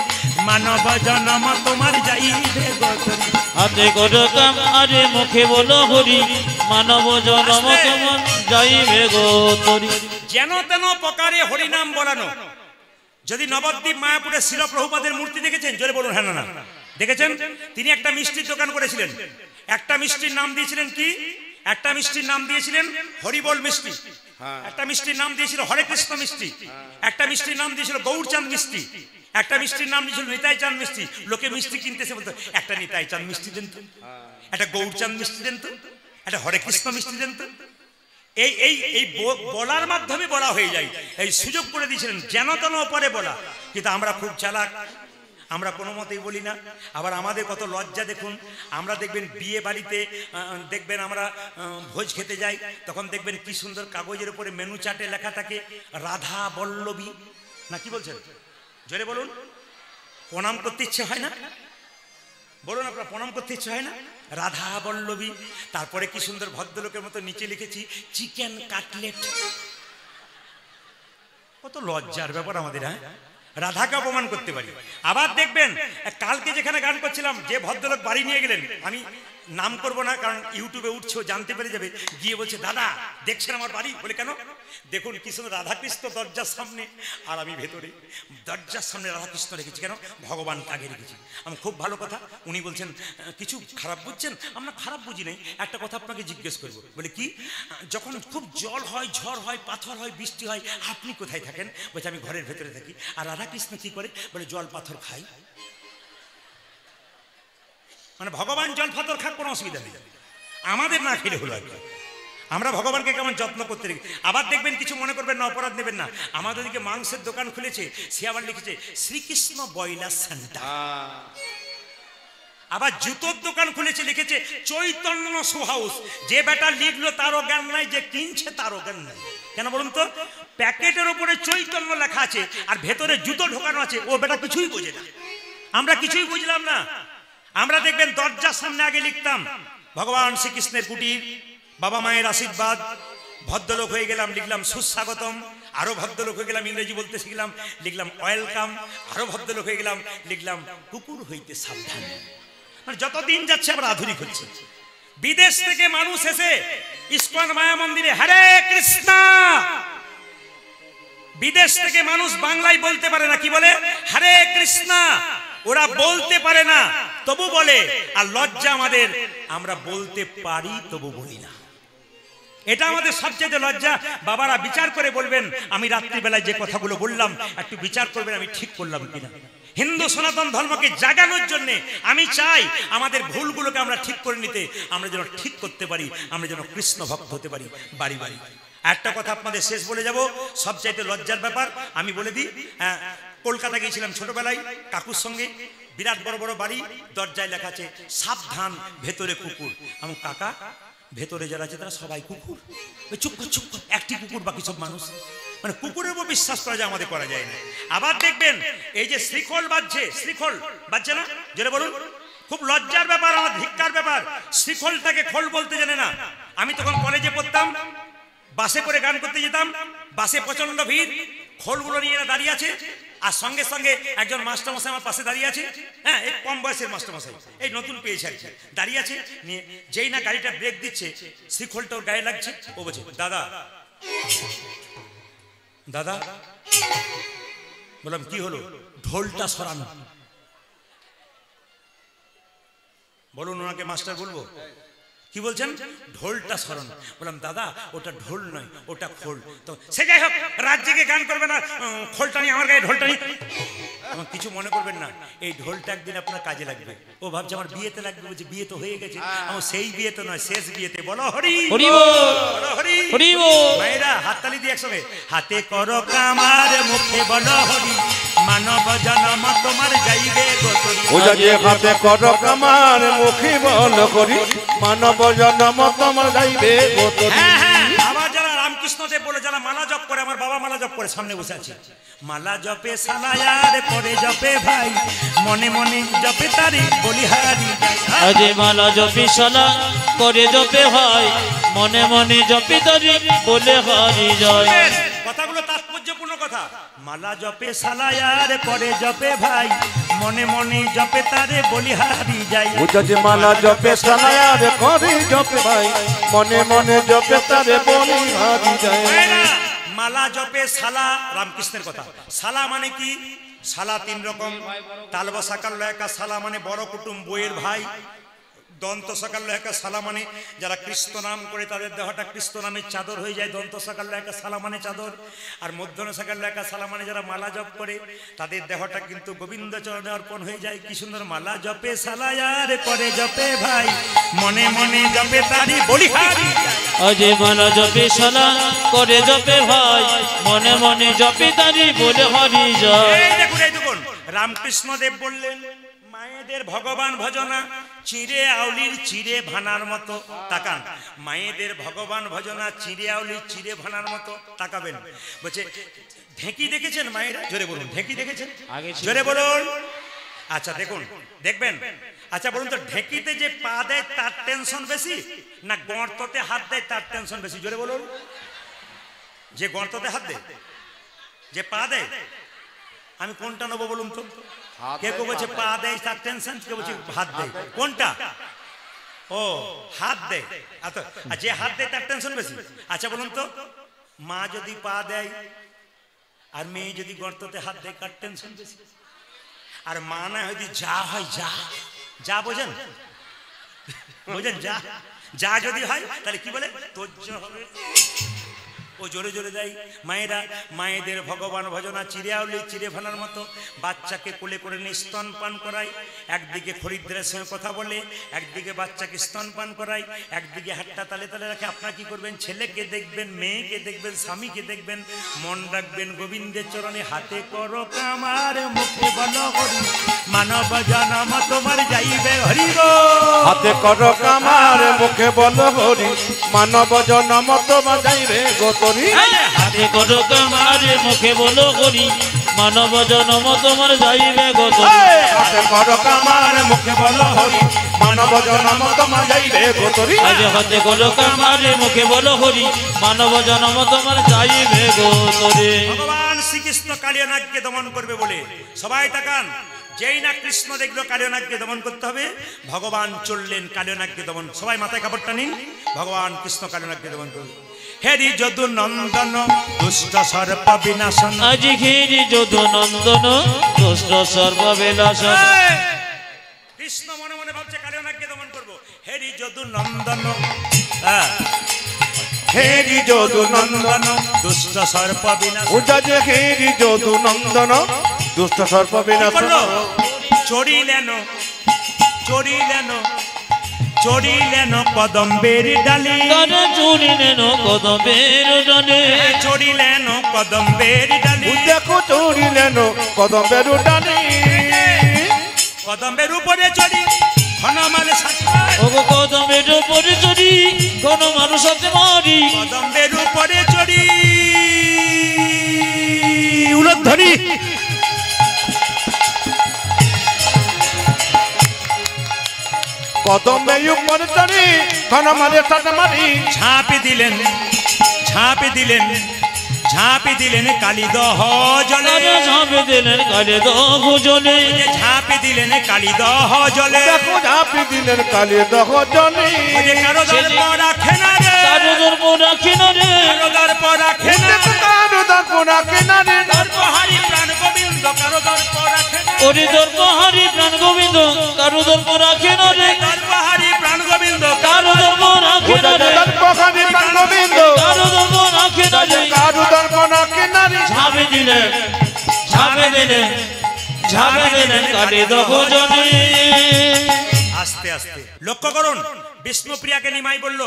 মানব জন্ম তোমার যাইবে গতরি। হাতে করো কামার মুখে বলো হরি, মানব জন্ম তোমার যাইবে গতরি। যেন তেন প্রকারে হরিনাম বলানো। যদি নবদ্বীপ মায়াপুরে শিল প্রভুপাদের মূর্তি দেখেছেন? জোরে বলুন হ্যাঁ না দেখেছেন? তিনি একটা মিষ্টির দোকান করেছিলেন। একটা মিষ্টির নাম দিয়েছিলেন কি? একটা মিষ্টির নাম দিয়েছিলেন হরিবল মিষ্টি, একটা মিষ্টির নাম দিয়েছিল হরে কৃষ্ণ মিষ্টি, একটা মিষ্টির নাম দিয়েছিল গৌরচাঁদ মিষ্টি, একটা মিষ্টির নাম দিয়েছিল নিতাই চাঁদ মিষ্টি। লোকে মিষ্টি কিনতেছে, বলতো একটা নিতাই চাঁদ মিষ্টি দেন তো, একটা গৌরচাঁদ মিষ্টি দেন তো, একটা হরে কৃষ্ণ মিষ্টি দেন তো। এই বলার মাধ্যমে বলা হয়ে যায়। এই সুযোগ করে দিয়েছিলেন যেন তেন পরে বলা। কিন্তু আমরা খুব চালাক, আমরা কোনো মতেই বলি না। আবার আমাদের কত লজ্জা দেখুন। আমরা দেখবেন বিয়ে বাড়িতে দেখবেন আমরা ভোজ খেতে যাই, তখন দেখবেন কি সুন্দর কাগজের উপরে মেনু চার্টে লেখা থাকে রাধা বল্লভী, না কি বলছেন? জোরে বলুন। প্রণাম করতে ইচ্ছে হয় না? বলুন, আপনার প্রণাম করতে ইচ্ছে হয় না? রাধা বল্লভী। তারপরে কি সুন্দর ভদ্রলোকের মতো নিচে লিখেছি চিকেন কাটলেট। কত লজ্জার ব্যাপার আমাদের। হ্যাঁ, রাধাকে অপমান করতে পারি। আবার দেখবেন কালকে যেখানে গান করছিলাম, যে ভদ্রলোক বাড়ি নিয়ে গেলেন, আমি নাম করব না কারণ ইউটিউবে উঠছে, জানতে পেরে যাবে, গিয়ে বলছে, দাদা দেখছেন আমার বাড়ি? বলে কেন? দেখুন কি সুন্দর রাধাকৃষ্ণ দরজার সামনে, আর আমি ভেতরে। দরজার সামনে রাধাকৃষ্ণ রেখেছি কেন? ভগবানকে আগে রেখেছি। আমি খুব ভালো কথা। উনি বলছেন, কিছু খারাপ বুঝছেন? আমরা খারাপ বুঝি নাই, একটা কথা আপনাকে জিজ্ঞেস করবো। বলে কি? যখন খুব জল হয়, ঝড় হয়, পাথর হয়, বৃষ্টি হয়, আপনি কোথায় থাকেন? বলছে, আমি ঘরের ভেতরে থাকি। আর রাধাকৃষ্ণ কি করে? বলে জল পাথর খাই। মানে ভগবান জল পাথর খাক, কোনো অসুবিধা নেই, আমাদের না খেলে হলো আর কি। আমরা ভগবানকে কেমন যত্ন করতে রেখে। আবার দেখবেন, কিছু মনে করবেন না, অপরাধ নেবেন না, আমাদের দিকে মাংসের দোকান খুলেছে, সে আবার লিখেছে শ্রীকৃষ্ণ বয়লার সেন্টার। আবার জুতোর দোকান খুলেছে, লিখেছে চৈতন্য শু হাউস। যে বেটা লিখলো তারও জ্ঞান নাই, যে কিনছে তারও জ্ঞান নাই। কেন বলুন তো? প্যাকেটের উপরে চৈতন্য লেখা আছে আর ভেতরে জুতো ঢোকানো আছে, ও বেটা কিছুই বোঝে না। আমরা কিছুই বুঝলাম না। আমরা দেখবেন দরজার সামনে আগে লিখতাম ভগবান শ্রীকৃষ্ণের কুটির, বাবা মায়ের আশীর্বাদ। ভদ্রলোক হয়ে গেলাম, লিখলাম সুস্বাগতম। আরো ভদ্রলোক হয়ে গেলাম, ইংরেজি বলতে শিখলাম, লিখলাম ওয়েলকাম। আরো ভদ্রলোক হয়ে গেলাম, লিখলাম কুকুর হইতে সাবধান। মানে যতদিন যাচ্ছে আমরা আধুনিক হচ্ছে। বিদেশ থেকে মানুষ এসে ইস্কন মায়া মন্দিরে হরে কৃষ্ণ বিদেশ থেকে মানুষ বাংলায় বলতে পারে না, কি বলে? হরে কৃষ্ণা। ওরা বলতে পারে না তবু বলে। আর লজ্জা আমাদের, আমরা বলতে পারি তবু বলি না। এটা আমাদের সবচেয়ে লজ্জা। বাবারা বিচার করে বলবেন, আমি রাত্রিবেলায় যে কথাগুলো বললাম একটু বিচার করবেন আমি ঠিক করলাম কিনা। হিন্দু সনাতন ধর্মকে জাগানোর জন্য আমি চাই আমাদের ভুলগুলোকে আমরা ঠিক করে নিতে, আমরা যেন ঠিক করতে পারি, আমরা যেন কৃষ্ণ ভক্ত হতে পারি বাড়ি বাড়ি। একটা কথা আপনাদের শেষ বলে যাব, সবচাইতে লজ্জার ব্যাপার আমি বলে দিই। কলকাতা গিয়েছিলাম ছোটবেলায় কাকুর সঙ্গে, বিরাট বড় বড় বাড়ি, দরজায় লেখা আছে সাবধান ভেতরে কুকুর। আমি কাকা ভেতরে যারা আছে তারা সবাই কুকুর, চুপ চুপ, একটি কুকুর, বাকি সব মানুষ। মানে কুকুরের উপর বিশ্বাস করা যায়, আমাদের করা যায় না। আবার দেখবেন এই যে শ্রীখোল বাজছে, শ্রীখোল বাজছে না, জোরে বলুন। খুব লজ্জার ব্যাপার, আমার ধিক্কার ব্যাপার, শ্রীখোলটাকে খোল বলতে জানে না। আমি তখন কলেজে পড়তাম, বাসে করে গান করতে যেতাম, বাসে প্রচন্ড ভিড়, খোলগুলো নিয়ে দাঁড়িয়ে আছে, আর সঙ্গে সঙ্গে একজন মাস্টারমশাই আমার পাশে দাঁড়িয়ে আছে। হ্যাঁ, এই কম বয়সের মাস্টারমশাই, এই নতুন পেয়েছে আর কি, দাঁড়িয়ে আছে নিয়ে। যেই না গাড়িটা ব্রেক দিচ্ছে, শ্রীখোলটা ওর গায়ে লাগছে, ও বলছে দাদা দাদা। বললাম কি হলো? ঢোলটা সরানো। বলুন ওনাকে মাস্টার বলবো কি বলছেন? ঢোলটা সরানো। বললাম দাদা ওটা ঢোল নয়, ওটা খোল। তো সে যাই হোক, রাত জেগে গান করবে না, খোলটা নিয়ে আমার গায়ে ঢোলটা নিয়ে। আমার কিছু মনে করবেন না, এই ঢোলটা একদিন আপনার কাজে লাগবে। ও ভাবছে আমার বিয়েতে লাগবে, বলছে বিয়ে তো হয়ে গেছে। আমার সেই বিয়েতে নয়, শেষ বিয়েতে। বলো হরি হরি বলো হরি হরি বল। মায়েরা হাততালি দিয়ে একসঙ্গে, হাতে করো কামার মুখে বলো হরি, মানব জনম তোমার যাইবে গোতরি। ওজা যে হাতে করো কামার মুখে বলো হরি, মানব জনম তোমার যাইবে গোতরি। হ্যাঁ হ্যাঁ, আবার যারা রামকৃষ্ণদেব বলে, যারা মালা জপ করে, আমার বাবা মালা জপ করে, সামনে বসে আছে। মালা জপে সালায়ার করে জপে ভাই, মনে মনে জপে তারি বলিহারি। আজ মালা জপে সালা করে জপে হয়, মনে মনে জপে তারি বলে হারি যায়। কথাগুলো তাৎপর্যপূর্ণ কথা। মালা জপে সালায়ার করে জপে ভাই, মনে মনে জপে তারে বলিহারি যায়। ওজা যে মালা জপে সালায়ার করে জপে ভাই, মনে মনে জপে তারে বলিহারি যায়। মালা জপে সালা, রামকৃষ্ণের কথা। সালা মানে কি? সালা তিন রকম। তালবা সাকাল লয়কা সালা মানে বড় কুটুম, বইয়ের ভাই। দন্ত সকাল লয়কা সালা মানে যারা কৃষ্ণ নাম করে তাদের দেহটা কৃষ্ণ নামের চাদর হয়ে যায়, দন্ত সকাল লয়কা সালা মানে চাদর। আর মধ্যন সকাল লয়কা সালা মানে যারা মালা জপ করে তাদের দেহটা কিন্তু গোবিন্দ চরণে অর্পণ হয়ে যায়। কি সুন্দর! মালা জপে সালায়ার করে জপে ভাই, মনে মনে জপে তারি বলিহারি। আজ মালা জপে সালা করে জপে ভাই, মনে মনে জপে তারি বলে হারি যায়। এই দেখুন, এই দেখুন, রামকৃষ্ণ দেব বললেন মায়েদের ভগবান ভজনা চিড়ে আউলির চিড়ে ভানার মতো। তাকান, মায়েদের ভগবান ভজনা চিড়ে আউলির চিড়ে ভানার মতো। তাকাবেন, বলছে ঢেঁকি দেখেছেন মায়েরা? জোরে বলুন, ঢেঁকি দেখেছেন? জোরে বলুন। আচ্ছা দেখুন, দেখবেন। আচ্ছা বলুন তো, ঢেঁকিতে যে পা দেয় তার টেনশন বেশি, না গর্ততে হাত দেয় তার টেনশন বেশি? জোরে বলুন। যে গর্ততে হাত দেয়, যে পা দেয়, আমি কোনটা নেবো বলুন তো? কে কেউ বলছে পা দেয় তার টেনশন, কেউ বলছে হাত দেয়। কোনটা? ও, হাত দেয়। আচ্ছা, যে হাত দেয় তার টেনশন বেশি। আচ্ছা বলুন তো, মা যদি পা দেয় আর মেয়ে যদি গর্ততে হাত দেয়, কার টেনশন বেশি? আর মা না যদি যা হয়, যা যা বোঝেন, বোঝেন, যা যা যদি হয় তাহলে কি বলে? তোর হবে। ও জোরে জোরে দেয়। মায়েরা মায়েদের ভগবান ভজনা চিড়ে আউলি চিড়ে ভানার মতো। বাচ্চাকে কোলে করে নিয়ে স্তন পান করায়, একদিকে খরিদ্দারের সঙ্গে কথা বলে, একদিকে বাচ্চাকে স্তন পান করায়, একদিকে হাতটা তালে তালে রাখে। আপনারা কি করবেন? ছেলেকে দেখবেন, মেয়েকে দেখবেন, স্বামীকে দেখবেন, মন রাখবেন গোবিন্দের চরণে। হাতে করো কামার মুখে বলো হরি, মানব জনম তোমার যাইবে হরি গো। হাতে করো কামার মুখে বলো হরি, মানব জনম তোমার যাইবে গোতরি। হাতে করো কামার মুখে বলো হরি, মানব জনম তোমার যাইবে গোতরি। হাতে করো কামার মুখে বলো হরি, মানব জনম তোমার যাইবে গোতরি। আজ হাতে করো কামার মুখে বলো হরি, মানব জনম তোমার যাইবে গোতরি। ভগবান শ্রীকৃষ্ণ কালিয়ানাগকে দমন করবে বলে সবাই তাকান। যেই না কৃষ্ণ দেখলো কালিয়ানাগকে দমন করতে হবে, ভগবান চললেন কালিয়ানাগকে দমন। সবাই মাথায় কাপড়টা নিন, ভগবান কৃষ্ণ কালিয়ানাগকে দমন করবে। হেরি যদু নন্দন দুষ্ট সর্প বিনাশন। আজি ঘিরি যদু নন্দন দুষ্ট সর্ব বিনাশন। কৃষ্ণ মনে মনে ভাবছে কালে ওনাকে দমন করবো। হেরি যদু নন্দন, হেরি যদু নন্দন দুষ্ট সর্প বিনাশন। উজা যে হেরি যদু নন্দন দুষ্ট সর্প বিনাশন। চড়িলেন চড়িলেন চড়িলেন কদম্বের ডালে। তারা চড়িলেন কদম্বের ডালে। চড়িলেন কদম্বের ডালে। দেখো চড়িলেন কদম্বের ডালে। কদম্বের উপরে চড়ি ঘনমালে সাথে। ওগো কদম্বের উপরে চড়ি ঘনমালে সাথে মারি। কদম্বের উপরে চড়ি উলধ্বনি। কদম্বে উপরে চড়ি ঘনমালে সাথে মারি। ঝাঁপি দিলেন ঝাঁপি দিলেন ঝাঁপি দিলেন কালিদহ জলে। ঝাঁপি দিলেন কালিদহ জলে। ঝাঁপি দিলেন কালিদহ জলে। দেখো ঝাঁপি দিলেন কালিদহ জলে। কারো দর্প রাখে না রে। কারো দর্প রাখে না রে। কারো দর্প রাখে না। কারো দর্প রাখে না রে। দর্পহারি প্রাণ গোবিন্দ কারো দর্প রাখে না। ওরে দর্পহারি প্রাণ গোবিন্দ কারো দর্প রাখে না রে। দর্পহারি প্রাণ গোবিন্দ কারো দর্প রাখে না রে। দর্পহারি প্রাণ গোবিন্দ কারো দর্প রাখে না রে। কারো দর্প রাখে না রে। ঝাঁপে দিলেন ঝাঁপে দিলেন ঝাঁপে দিলেন কালিদহ জলে। আস্তে আস্তে লক্ষ্য করুন। বিষ্ণুপ্রিয়াকে নিমাই বলল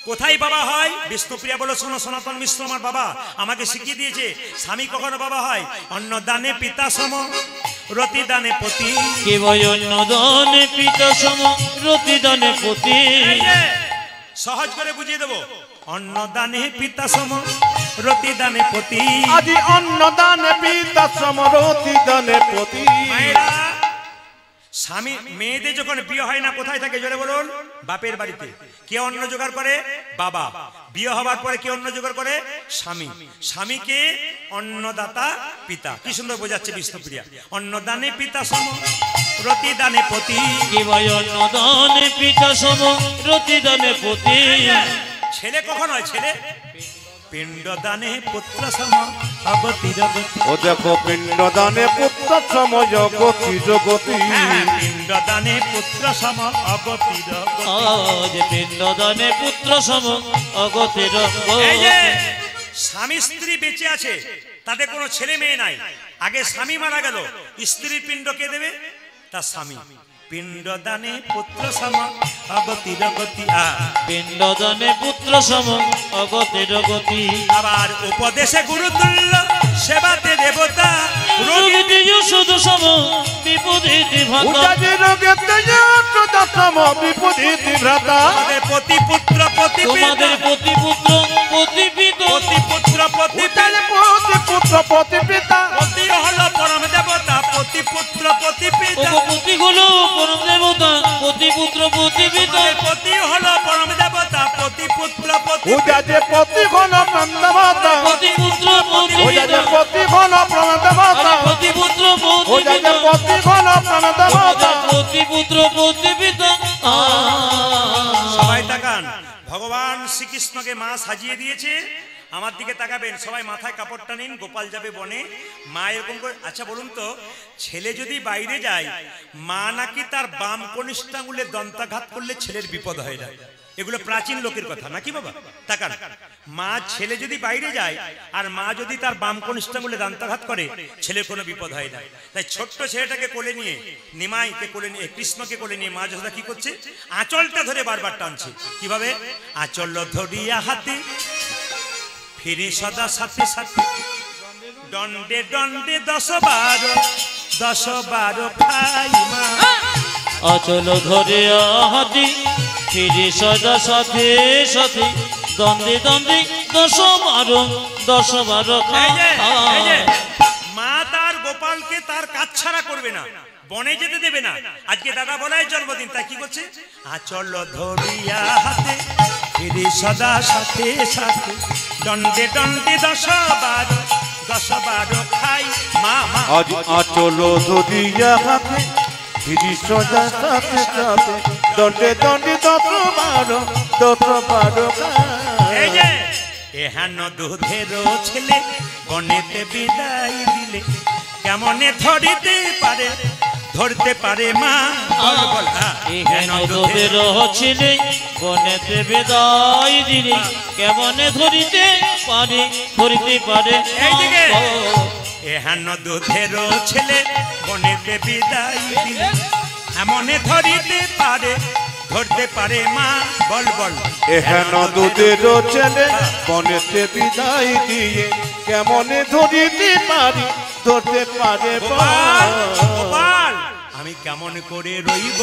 কোথায় বাবা হয়? বিষ্ণুপ্রিয়া বলল শোনো সনাতন মিশ্র আমার বাবা আমাকে শিখিয়ে দিয়েছে স্বামী কখনো বাবা হয় অন্ন দানে পিতা সম রতি দানে পতি। কে বয় অন্য দানে পিতা সম রতি দানে পতি। সহজ করে বুঝিয়ে দেবো। অন্ন দানে পিতা সম রতি দানে পতি। আজি অন্ন দানে পিতা সম রতি দানে পতি। মায়েরা স্বামী মেয়েদের যখন বিয়ে হয় না কোথায় থাকে জোরে বলুন? বাপের বাড়িতে। কে অন্ন জোগাড় করে? বাবা। বিয়ে হবার পরে কে অন্ন জোগাড় করে? স্বামী। স্বামীকে অন্নদাতা পিতা। কি সুন্দর বোঝাচ্ছে বিষ্ণুপ্রিয়া। অন্নদানে পিতা সম রতি দানে পতি। কে বয় অন্য দানে পিতা সম রতি দানে পতি। ছেলে কখন হয়? ছেলে পিণ্ড দানে পুত্র সম অগতি জগতি। ও দেখো পিণ্ড দানে পুত্র সম জগতি জগতি। পিণ্ড দানে পুত্র সম অগতি জগতি। আজ পিণ্ড দানে পুত্র সম অগতির। এই যে স্বামী স্ত্রী বেঁচে আছে তাদের কোনো ছেলে মেয়ে নাই। আগে স্বামী মারা গেল স্ত্রীর পিণ্ড কে দেবে? তার স্বামী। পিণ্ড দানে পুত্র সম অগতি জগতি। পিণ্ড দানে পুত্র সম অগতির গতি। আবার উপদেশে গুরুতুল্য সেবাতে দেবতা। রোগীতে শুধু সম বিপদীতি ভ্রাতা। উজাজি রোগেতে যত্রতা সম বিপদীতি ভ্রাতা। তোমাদের পতি পুত্র পতি তোমাদের পতি পুত্র পতি পিতা। পতি পুত্র পতি উজাজি পতি পুত্র পতি পিতা। পতি হলো পরম দেবতা। পতি পুত্র পতি পিতা। ওগো পতি হলো পরম দেবতা পতি পুত্র পতি পিতা। পতি হলো পরম দেবতা। পতি পুত্র পতি উজাজি পতি ঘন প্রাণদেবতা। পতি পুত্র পতি উজাজি পিতা। পতি ঘন প্রাণদেবতা। পতি পুত্র পতি উজাজি পিতা। পতি ঘন প্রাণদেবতা। পতি পুত্র পতি পিতা। সবাই তাকান। ভগবান শ্রীকৃষ্ণকে মা সাজিয়ে দিয়েছে। আমার দিকে তাকাবেন সবাই। মাথায় কাপড়টা নিন। গোপাল যাবে বনে। মা এরকম করে। আচ্ছা বলুন তো ছেলে যদি বাইরে যায় মা নাকি তার বাম কনিষ্ঠাঙ্গুলে দন্তাঘাত করলে ছেলের বিপদ হয়ে যায়। এগুলো প্রাচীন লোকের কথা নাকি বাবা? তাকান। মা ছেলে যদি বাইরে যায় আর মা যদি তার বাম কনিষ্ঠাঙ্গুলে দন্তাঘাত করে ছেলের কোনো বিপদ হয় না। তাই ছোট্ট ছেলেটাকে কোলে নিয়ে নিমাইকে কোলে নিয়ে কৃষ্ণকে কোলে নিয়ে মা যশোদা কি করছে? আঁচলটা ধরে বারবার টানছে। কিভাবে? আঁচল ধরিয়া হাতে ফিরি সদা সাথে সাথে দণ্ডে দণ্ডে 10-12 খাই মা। আচল ধরে হাতি ফিরে সদা সাথে সাথে দ্বন্দ্বে দ্বন্দ্বে 10-12 খায়। মা তার গোপালকে তার কাজ ছাড়া করবে না। বনে যেতে দেবে না। আজকে দাদা বলাই জন্মদিন তাই কি করছে? আচল ধরিয়া হাতে ফিরি সদা সাথে সাথে দণ্ডে দণ্ডে 10-12 খাই মা। আজ আচল ধরিয়া হাতে ফিরি সদা সাথে সাথে দণ্ডে দণ্ডে 10-12 এই যে এহান দুধের ছেলে বনেতে বিদায় দিলে কেমনে ধরতে পারে মা এখানে দুধের ছেলে বনেতে বিদায় দিলে কেমনে ধরিতে পারে এইদিকে এহান দুধের ছেলে বনেতে বিদায় দিলে এমনে ধরতে পারে মা বল এহেন দুধের ছেলে বনেতে বিদায় দিয়ে কেমনে ধরতে পারে গোপাল আমি কেমন করে রইব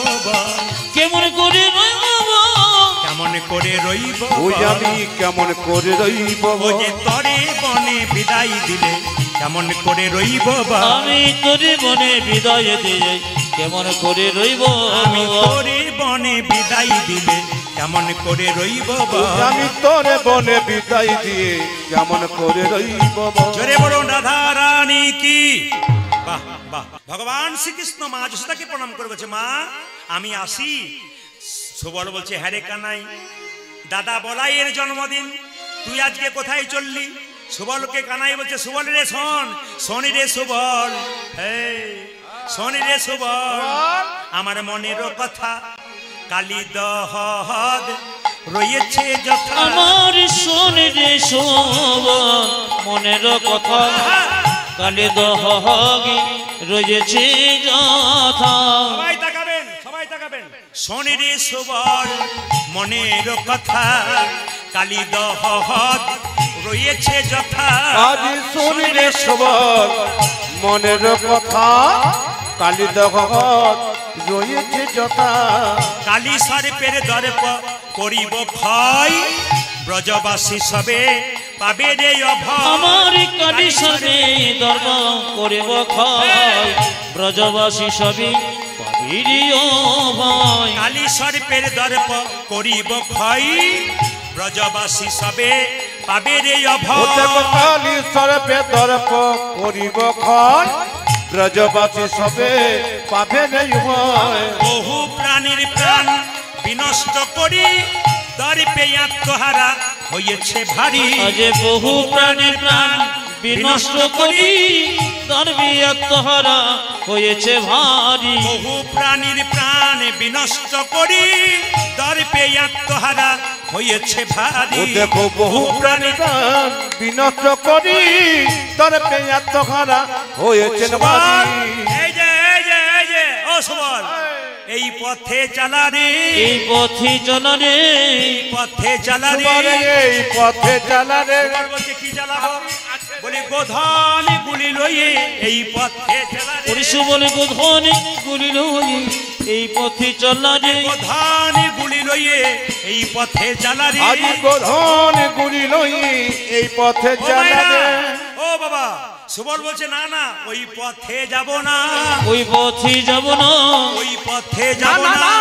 ওই আমি কেমন করে রইব ও যে তরে বনে বিদায় দিলে কেমন করে রইব আমি তোরে বনে বিদায় দিয়ে কেমন করে রইব আমি তোরে বনে বিদায় দিলে কেমন করে রইব আমি তোরে বনে বিদায় দিয়ে কেমন করে রইব জোরে বলো রাধা রানী কি বাহ বাহ ভগবান শ্রীকৃষ্ণ মা যশোদাকে প্রণাম করে বলছে মা আমি আসি সুবল বলছে হ্যাঁ রে কানাই দাদা বলাইয়ের জন্মদিন তুই আজকে কোথায় চললি সুবলকে কানাই বলছে সুবল রে শোন রে সুবল শোন রে সুবল আমার মনের কথা কালী দহদ রয়েছে যথা আমার শোন রে সুবল মনের কথা কালী দহদ রয়েছে যথা সবাই তাকাবেন শোন রে সুবল মনের কথা কালী দহদ রয়েছে যথা আজ শোন রে সুবল মনের কথা কালী দহদ রয়েছে যথা কালী সর্পের দর্প করিব ভয় ব্রজবাসী সবে পাবে রে অভয় আমার কালী সর্পে দর্প করিব ভয় ব্রজবাসী সবে পাবে রে অভয় কালী সর্পের দর্প করিব ভয় ব্রজবাসী সবে পাবে রে অভয় কালী সর্পে দর্প করিব ভয় ব্রজবাসী সবে পাবে নেই ভয় বহু প্রাণীর প্রাণ বিনষ্ট করি দর্পে আত্মহারা হয়েছে ভারী আজ বহু প্রাণীর প্রাণ বিনষ্ট করি দর্পে আত্মহারা হয়েছে ভারী বহু প্রাণীর প্রাণ বিনষ্ট করি দর্পে আত্মহারা হয়েছে ভারী দেখো বহু প্রাণী প্রাণ বিনষ্ট করি দর্পে আত্মহারা হয়েছে ভারী এই যে ও সুবল এই পথে চালা রে এই পথে চলা রে পথে চালা রে এই পথে চালা রে বলছে কি চালাবো বলি গোধন গুলি লইয়ে এই পথে চালা রে পরিশু বলে গোধনে গুলি লইয়ে এই পথে চলা রে গোধন গুলি লইয়ে এই পথে চালা রে আজ গোধন গুলি লই এই পথে চালা রে ও বাবা সুবল বলছে না ওই পথে যাব না ওই পথে যাব না ওই পথে যাব না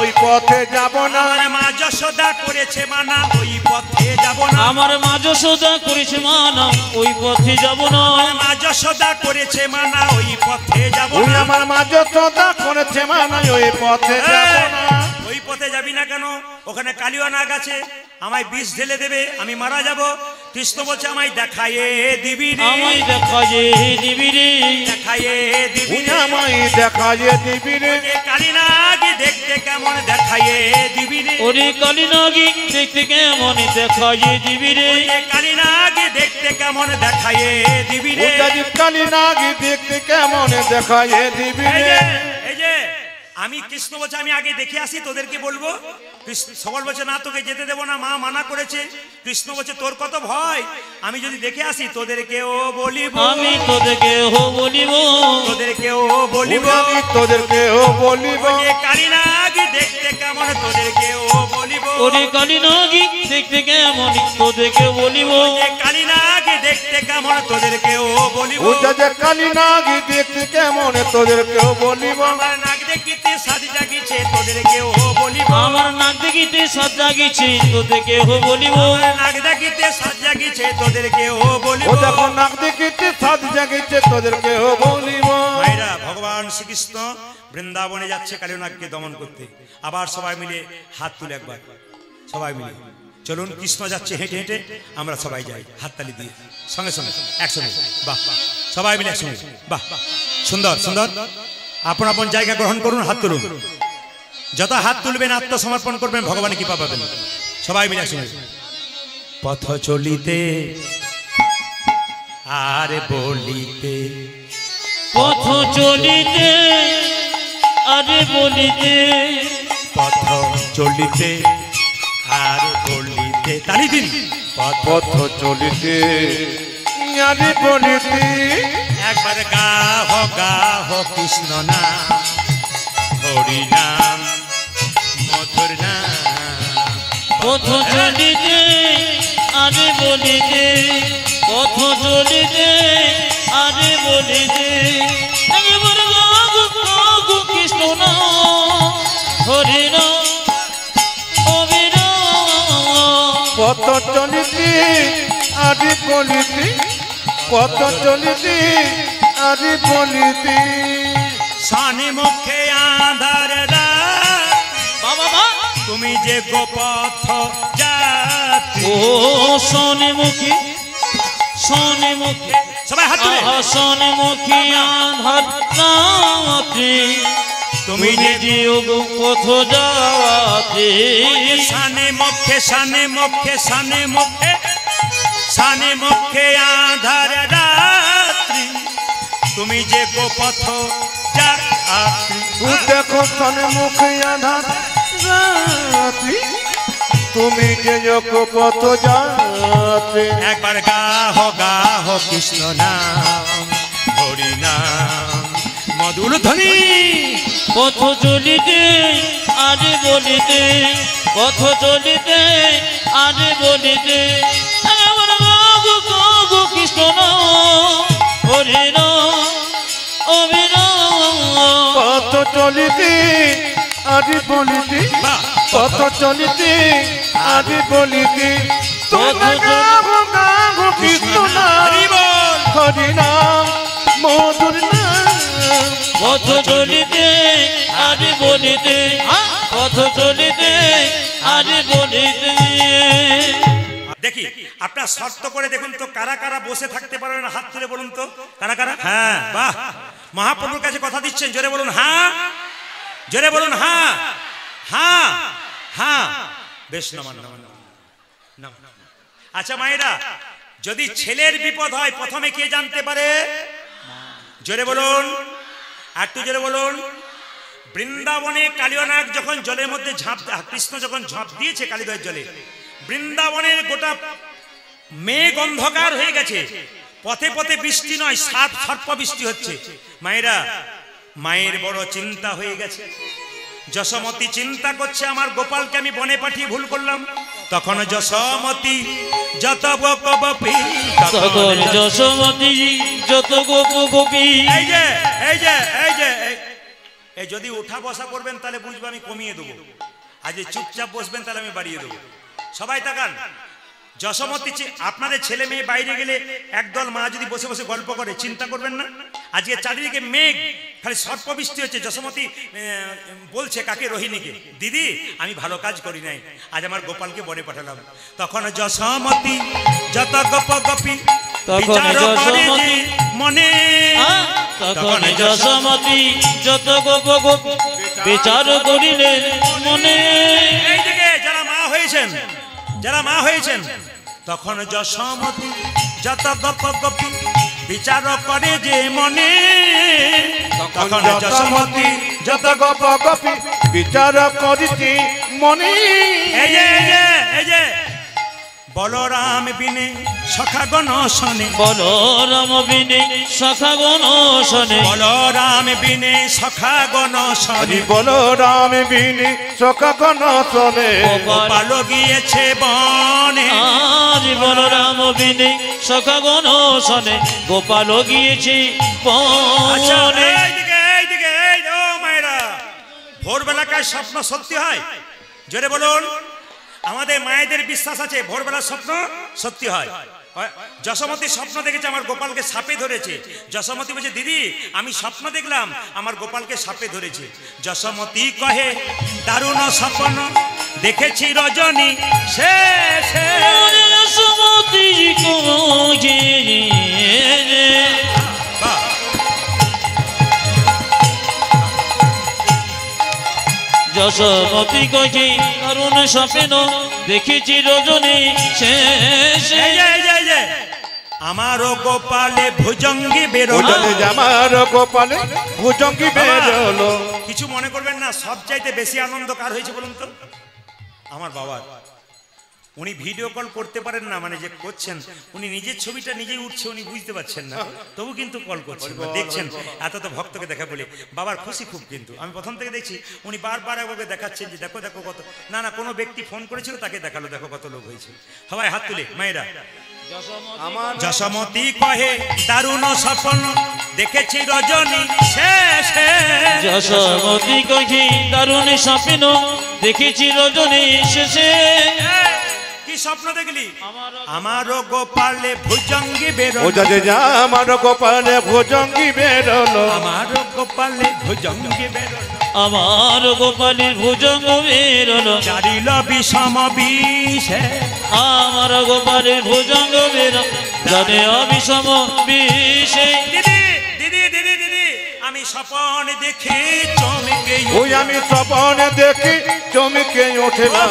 ওই পথে যাব না আমার মা যশোদা করেছে মানা ওই পথে যাব না আমার মা যশোদা করেছে মানা ওই পথে যাব না মা যশোদা করেছে মানা ওই পথে যাব ওই না আমার মা যশোদা করেছে মানা ওই পথে যাব না ওই পথে যাবি না কেন ওখানে কালিয়া নাগ আছে আমায় বিষ ঢেলে দেবে আমি মারা যাব কৃষ্ণ বলছে আমায় দেখায়ে দিবি রে আমায় দেখায়ে দিবি রে দেখায়ে দিবি ওই রে আমায় দেখায়ে দিবি রে কালী নাগ দেখতে কেমন দেখায়ে দিবি রে ওরে কালী নাগি দেখতে কেমন দেখায়ে দিবি রে কালী নাগ দেখতে কেমন দেখায়ে দিবি রে ওই কালী নাগ দেখতে কেমন দেখায়ে দিবি এই রে যে আমি কৃষ্ণ বলছে আমি আগে দেখে আসি তোদেরকে বলবো সবল বলছে না তোকে যেতে দেবো না মা মানা করেছে কৃষ্ণ বলছে তোর কত ভয় আমি যদি দেখে আসি তোদেরকেও বলিব আমি তোদেরকেও বলিব তোদেরকেও বলিব আমি তোদেরকেও বলিব কালী নাগ দেখতে কেমন তোদেরকেও বলিব ওরে কালী নাগি দেখতে কেমন তোদেরকে বলিব কালী নাগ দেখতে কেমন তোদেরকেও বলিব ওটা যে কালী নাগ দেখতে কেমন তোদেরকেও বলিব আমার নাগ দেখিতে সাজি জাগিছে তোদেরকেও বলিব আমার নাক দেখিতে সাজ জাগিছে তোদেরকেও বলিব নাক দেখিতে সাজ জাগিছে তোদেরকেও বলিব ও দেখো নাক দেখিতে সাজ জাগিছে তোদেরকেও বলিব ভাইরা ভগবান শ্রীকৃষ্ণ বৃন্দাবনে যাচ্ছে কালীনাগকে দমন করতে আবার সবাই মিলে হাত তুলে একবার সবাই মিলে চলুন কৃষ্ণ যাচ্ছে হেঁটে হেঁটে, আমরা সবাই যাই হাততালি দিয়ে সঙ্গে সঙ্গে একসঙ্গে। বাহ, সবাই মিলে একসঙ্গে, বাহ সুন্দর সুন্দর। আপন আপন জায়গা গ্রহণ করুন, হাত তুলুন। যত হাত তুলবেন আত্মসমর্পণ করবেন, ভগবানের কৃপা পাবেন। সবাই মিলে একসঙ্গে। পথ চলিতে আর বলিতে, পথ চলিতে আরে বলিতে, পথ চলিতে আর বলিতে, তালি দিন। পথ চলিতে আরে বলিতে, একবার গাহ কৃষ্ণ নাম, হরি নাম, মধুর নাম। পথ চলিতে আরে বলিতে, পথ চলিতে আরে বলিতে, একবার গাহ কৃষ্ণ নাম, হরি নাম, পথ চলিতে আরে বলিতে, পথ চলিতে আরে বলিতে। সানে মুখে আধার রাত, বাবা তুমি যে গোপথ যাত্রী। ও সোনে মুখী, সোনে মুখী, সবাই হাত তুলে। সোনে মুখী আধার রাত্রি, তুমি যে পথ যাত্রী। সানে মুখে, সানে মুখে, সানে মুখে, সানে মুখে আধার রাত্রি, তুমি যে গোপথ যাত্রী। দেখো সানে মুখে আধার রাত্রি, তুমি যে পথ যাত্রী। একবার গাহ কৃষ্ণ নাম, হরি নাম, মধুর ধ্বনি। পথ চলিতে আরে বলিতে, পথ চলিতে আরে বলিতে, আমার গো কৃষ্ণ নাম, হরি নাম, অবিরাম। পথ চলিতে আরে বলিতে, বাহ, পথ চলিতে আরে বলিতে, পথ গাহ কৃষ্ণ নাম, হরি বল। হরি নাম, মধুর নাম। পথ চলিতে আরে বলিতে, পথ চলিতে আরে বলিতে। দেখি আপনার শর্ত করে দেখুন তো, কারা কারা বসে থাকতে পারবেন, হাত তুলে বলুন তো কারা কারা। হ্যাঁ, বাহ, মহাপ্রভুর কাছে কথা দিচ্ছেন, জোরে বলুন হ্যাঁ, জোরে বলুন হ্যাঁ, হ্যাঁ, হ্যাঁ। বেশ নামান নামান নাম। আচ্ছা মায়েরা, যদি ছেলের বিপদ হয় প্রথমে কে জানতে পারে? জোরে বলুন, একটু জোরে বলুন। বৃন্দাবনে কালিয়ানাগ যখন জলের মধ্যে কৃষ্ণ যখন ঝাঁপ দিয়েছে কালিদয়ের জলে, বৃন্দাবনের গোটা মেঘ অন্ধকার হয়ে গেছে, পথে পথে বৃষ্টি নয়, সাপ সর্প বৃষ্টি হচ্ছে। মায়েরা, মায়ের বড় চিন্তা হয়ে গেছে। যশোমতী চিন্তা করছে, আমার গোপালকে আমি বনে পাঠিয়ে ভুল করলাম। তখন যশোমতী যত গোপী, তখন যশোমতী যত গোপী। এই যে এই যে এই যে এই যদি উঠা বসা করবেন তাহলে বুঝবো আমি কমিয়ে দেবো, আর যদি চুপচাপ বসবেন তাহলে আমি বাড়িয়ে দেবো। সবাই তাকান। যশোমতী, আপনাদের ছেলে মেয়ে বাইরে গেলে একদল মা যদি বসে বসে গল্প করে, চিন্তা করবেন না? আজকে চারিদিকে মেঘ, খালি সর্প বৃষ্টি হচ্ছে। যশোমতী বলছে কাকে? রোহিণীকে, দিদি আমি ভালো কাজ করি নাই, আজ আমার গোপালকে বনে পাঠালাম। তখন যশোমতী যত গোপী, তখন যশোমতী মনে, তখন যশোমতী যত গোপী বিচার করিলেন মনে। এই দিকে যারা মা হয়েছেন, যারা মা হয়েছেন, তখন যশোমতী যত গোপী বিচার করে যে মনে, তখন যশোমতী যত গোপী বিচার করিতে মনে। এই যে এই যে বলরাম বিনে সখাগণ শোনে, বলরাম বিনে সখাগণ শোনে, বলরাম বিনে সখাগণ শোনে, বলরাম বিনে সখাগণ শোনে। গোপাল গিয়েছে বনে, আজ বলরাম বিনে সখাগণ শোনে, গোপাল গিয়েছে বনে। এইদিকে এই ও মায়েরা, ভোরবেলাকার স্বপ্ন সত্যি হয়? জোরে বলুন। আমাদের মায়েদের বিশ্বাস আছে ভোরবেলার স্বপ্ন সত্যি হয়। যশোমতী স্বপ্ন দেখেছে আমার গোপালকে সাপে ধরেছে। যশোমতী বলছে দিদি আমি স্বপ্ন দেখলাম আমার গোপালকে সাপে ধরেছে। যশোমতী কহে দারুণ স্বপ্ন দেখেছি রজনী শেষে। যশোমতী কহে যশোমতী কহে দারুণ স্বপ্ন দেখেছি রজনী শেষে। আমারও গোপালে ভুজঙ্গি বেরোলো, আমার গোপালে ভুজঙ্গি বেরোলো। কিছু মনে করবেন না, সবচাইতে বেশি আনন্দ কার হয়েছে বলুন তো? আমার বাবার। উনি ভিডিও কল করতে পারেন না, মানে যে করছেন উনি নিজের ছবিটা নিজেই উঠছে, উনি বুঝতে পারছেন না, তবু কিন্তু কল করছেন দেখছেন। এত তো ভক্তকে দেখা বলে বাবার খুশি খুব, কিন্তু আমি প্রথম থেকে দেখছি উনি বারবার একবার দেখাচ্ছেন যে দেখো দেখো কত। না না, কোনো ব্যক্তি ফোন করেছিল তাকে দেখালো, দেখো কত লোক হয়েছে। সবাই হাত তুলে মায়েরা। যশোমতী কহে দারুণ স্বপ্ন দেখেছি রজনী শেষে। যশোমতী কহে দারুণ স্বপ্ন দেখেছি রজনী শেষে। কি স্বপ্ন দেখলি? আমারও গোপালে ভুজঙ্গি বেরোলো, আমার গোপালে ভুজঙ্গি বেরোলো, আমারও গোপালে ভুজঙ্গি বেরোলো, আমার গোপালের ভুজঙ্গ বেরোলো। জারিল বিষম বিষে, আমার গোপালের ভুজঙ্গ বেরোলো জানে অবিষম বিষে। দিদি দিদি দিদি দিদি আমি স্বপ্ন দেখি চমকে, ওই আমি স্বপ্নে দেখি চমকে ওঠেলাম।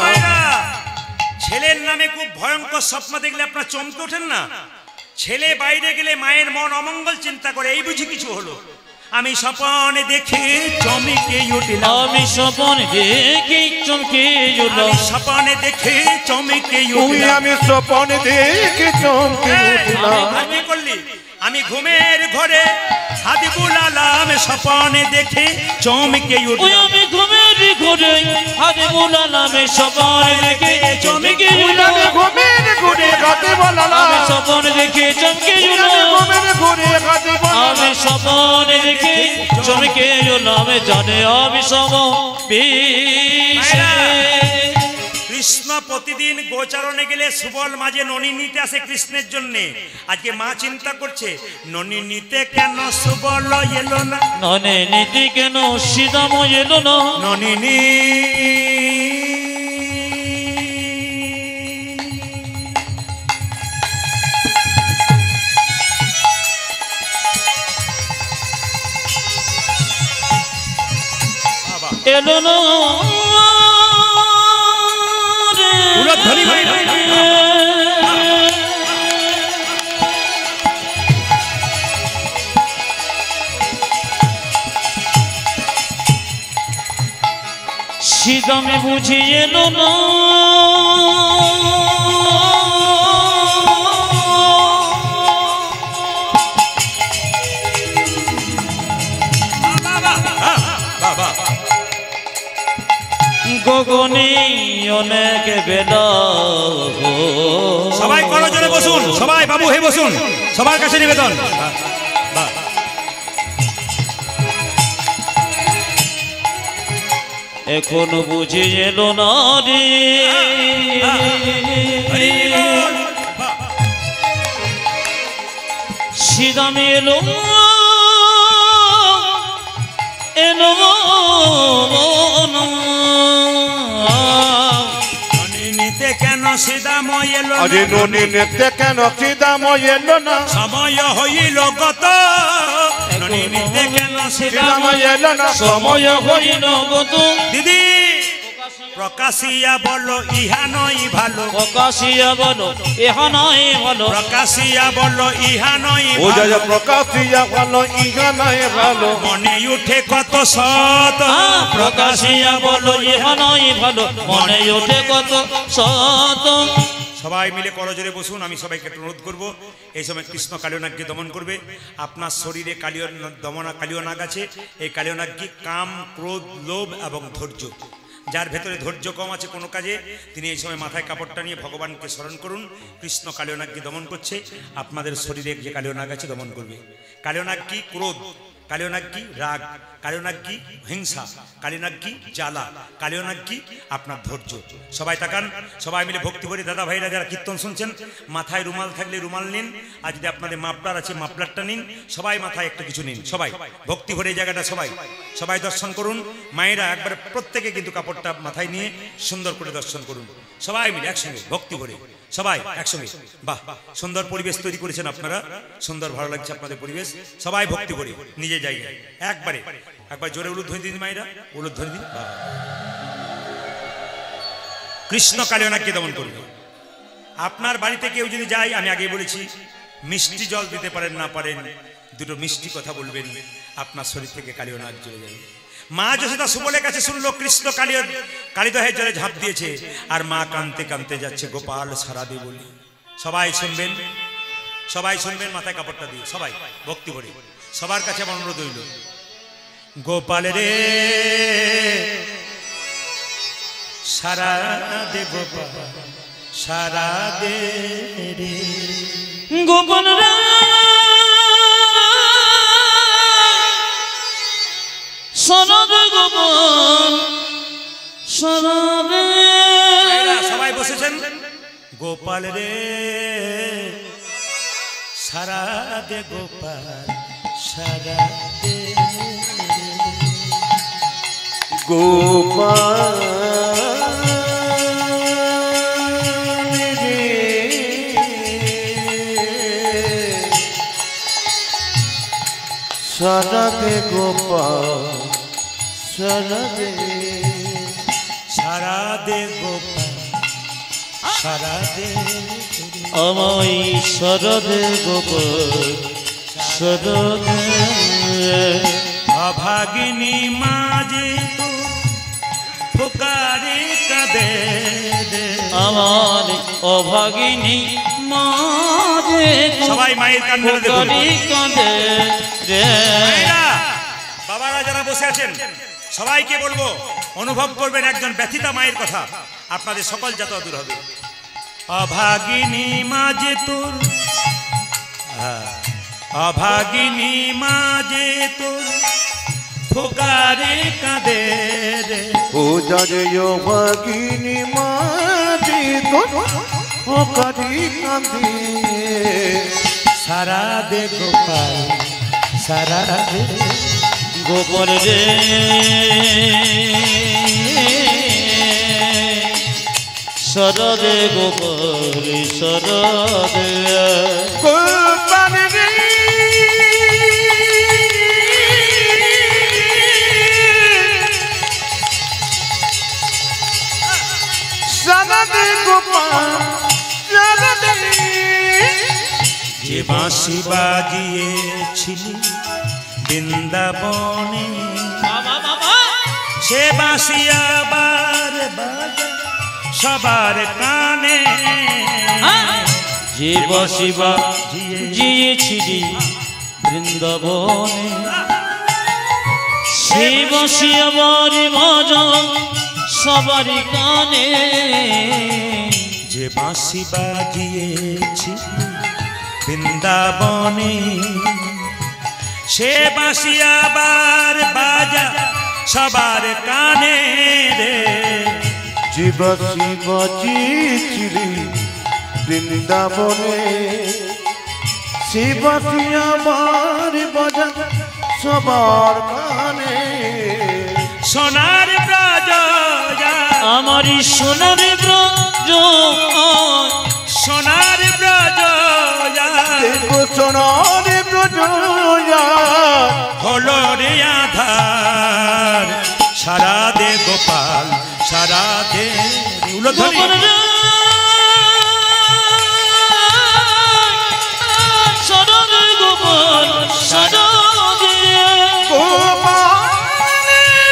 ছেলের নামে খুব ভয়ঙ্কর স্বপ্ন দেখলে আপনার চমকে ওঠেন না? ছেলে বাইরে গেলে মায়ের মন অমঙ্গল চিন্তা করে, এই বুঝি কিছু হলো। আমি স্বপ্নে দেখি চমকে উঠলাম, আমি স্বপ্নে দেখি চমকে উঠলাম, আমি স্বপ্নে দেখি চমকে উঠলাম, আমি স্বপ্নে দেখি চমকে উঠলাম। কি করলি? আমি ঘুমের ঘরে হাত বুলালাম, স্বপ্নে দেখে চমকে উঠলাম, আমি ঘুমের ঘরে হাত বুলালাম, স্বপ্নে দেখে চমকে উঠলাম, ঘুমের ঘুরে হাত বুলালাম, আমি স্বপ্নে দেখে চমকে উঠলাম, ঘুমের ঘুরে হাত বুলালাম, আমি স্বপ্নে দেখে চমকে উঠলাম জানে অবিষম বিষে। কৃষ্ণ প্রতিদিন গোচারণে গেলে সুবল মাঝে ননি নিতে আসে কৃষ্ণের জন্য। আজকে মা চিন্তা করছে ননি নিতে কেন সুবল এলো না, ননে নীতি কেন সীতাম এলো না, ননি নি এলো না ধনী ভাই ভাই সীতামে বুঝি এলো না, গগনে অনেক বেলা। সবাই করজোরে বসুন, সবাই বাবু হে বসুন, সবার কাছে নিবেদন। এখনো বুঝে এলো না রে, সীতামে এলো এলো নিতে কেন সীতাময় এলো না, আরে ননি নিতে কেন সীতাময় এলো না, সময় হইল গত, ননি নিতে কেন সীতাময় এলো না, সময় হইল গত। দিদি প্রকাশিয়া বলো ইহা নই ভালো, প্রকাশিয়া বলো ইহা নয় ভালো, প্রকাশিয়া বলো ইহা নই ও যা ভালো, প্রকাশিয়া ভালো ইহা নাই ভালো, মনে উঠে কত সত, প্রকাশিয়া বলো ইহা নয় ভালো, মনে ওঠে কত সত। সবাই মিলে করজোরে বসুন। আমি সবাইকে অনুরোধ করব, এই সময় কৃষ্ণ কালিয়নাগকে দমন করবে। আপনার শরীরে কালীয় নাগ আছে। এই কালীয় নাগকে কাম, ক্রোধ, লোভ এবং ধৈর্য, যার ভেতরে ধৈর্য কম আছে কোনো কাজে, তিনি এই সময় মাথায় কাপড়টা নিয়ে ভগবানকে স্মরণ করুন। কৃষ্ণ কালীয় নাগকে দমন করছে, আপনাদের শরীরে যে কালীয় নাগ আছে দমন করবে। কালীয় নাগ কি? ক্রোধ। কালীয় নাগ কি রাগ, কালীয় নাগ কি হিংসা, কালীয় নাগ কি জ্বালা, কালীয় নাগ কি আপনার ধৈর্য। সবাই তাকান, সবাই মিলে ভক্তি করি। দাদা ভাইরা যারা কীর্তন শুনছেন মাথায় রুমাল থাকলে রুমাল নিন, আর যদি আপনাদের মাফলার আছে মাফলারটা নিন, সবাই মাথায় একটু কিছু নিন। সবাই ভক্তি ভরে এই জায়গাটা সবাই সবাই দর্শন করুন। মায়েরা একবার প্রত্যেকে কিন্তু কাপড়টা মাথায় নিয়ে সুন্দর করে দর্শন করুন। সবাই মিলে একসঙ্গে ভক্তি ভরে সবাই একসঙ্গে। বাহ, সুন্দর পরিবেশ তৈরি করেছেন আপনারা, সুন্দর ভালো লাগছে আপনাদের পরিবেশ। সবাই ভক্তি ভরে নিজের জায়গায় একবার জোরে উলুধ্বনি দিন মায়েরা, উলুধ্বনি দিন। কৃষ্ণ কালীয় নাগকে দমন করবে। আপনার বাড়িতে কেউ যদি যায়, আমি আগে বলেছি মিষ্টি জল দিতে পারেন না পারেন, দুটো মিষ্টি কথা বলবেন, আপনার শরীর থেকে কালীয় নাগ চলে যাবে। মা যশোদা সুবলের কাছে শুনলো কৃষ্ণ কালিদহের জলে ঝাঁপ দিয়েছে, আর মা কাঁদতে কাঁদতে যাচ্ছে গোপাল সারা দে বলি। সবাই শুনবেন, সবাই শুনবেন, মাথায় কাপড়টা দিয়ে সবাই ভক্তি ভরে। সবার কাছে আমার অনুরোধ হইল, গোপাল রে সারা দে গোপাল সারা দে রে, গোপাল রে সারা দে গোপাল সারা দে। সবাই বসেছেন। গোপাল রে সারা দে গোপাল সারা দে গোপাল রে সারা দে গোপাল সারা দে, সারা দে গোপাল সারা দে, আমায় সারা দে গোপাল সারা দে। অভাগিনী মাঝে তো ফুকারে কাঁদে দে, আমার অভাগিনী মাঝে সবাই মায়ের কান ধরে দেখুন। কাঁদে রে। মায়েরা, বাবারা যারা বসে আছেন সবাইকে বলবো অনুভব করবেন একজন ব্যথিতা মায়ের কথা, আপনাদের সকল যাতা দূর হবে। অভাগিনী মাঝে তোর, অভাগিনী মাঝে তোর ফুকারে কাঁদে রে, ও যারে অভাগিনী মাঝে তোর ফুকারে কাঁদে, সারা দে গোপাল সারা দে গোপাল রে সারা দে গোপাল সারা দে। গোপাল রে সারা দে গোপাল সারা দে, যে বাঁশি বাজিয়েছিলি বৃন্দাবনে, সে বাঁশি আবার বাজা সবার কানে, যে বাঁশিবা জিয়েছিলি বৃন্দাবনে, সে বাঁশি আবার বাজা সবার কানে, যে বাঁশি বাজিয়েছিলি বৃন্দাবনে, সে বাঁশি আবার বাজা সবার কানে রে, যে বাঁশি বাজিয়েছিলি বৃন্দাবনে, সে বাঁশি আবার বাজা সবার কানে, সোনার ব্রজ আমারি সোনার ব্রজ, সোনার ব্রজ দেখো সোনার ব্রজ হলো রে আধার, সারা দে গোপাল সারা দে। গোপাল রে সারা দে গোপাল সারা দে, গোপাল রে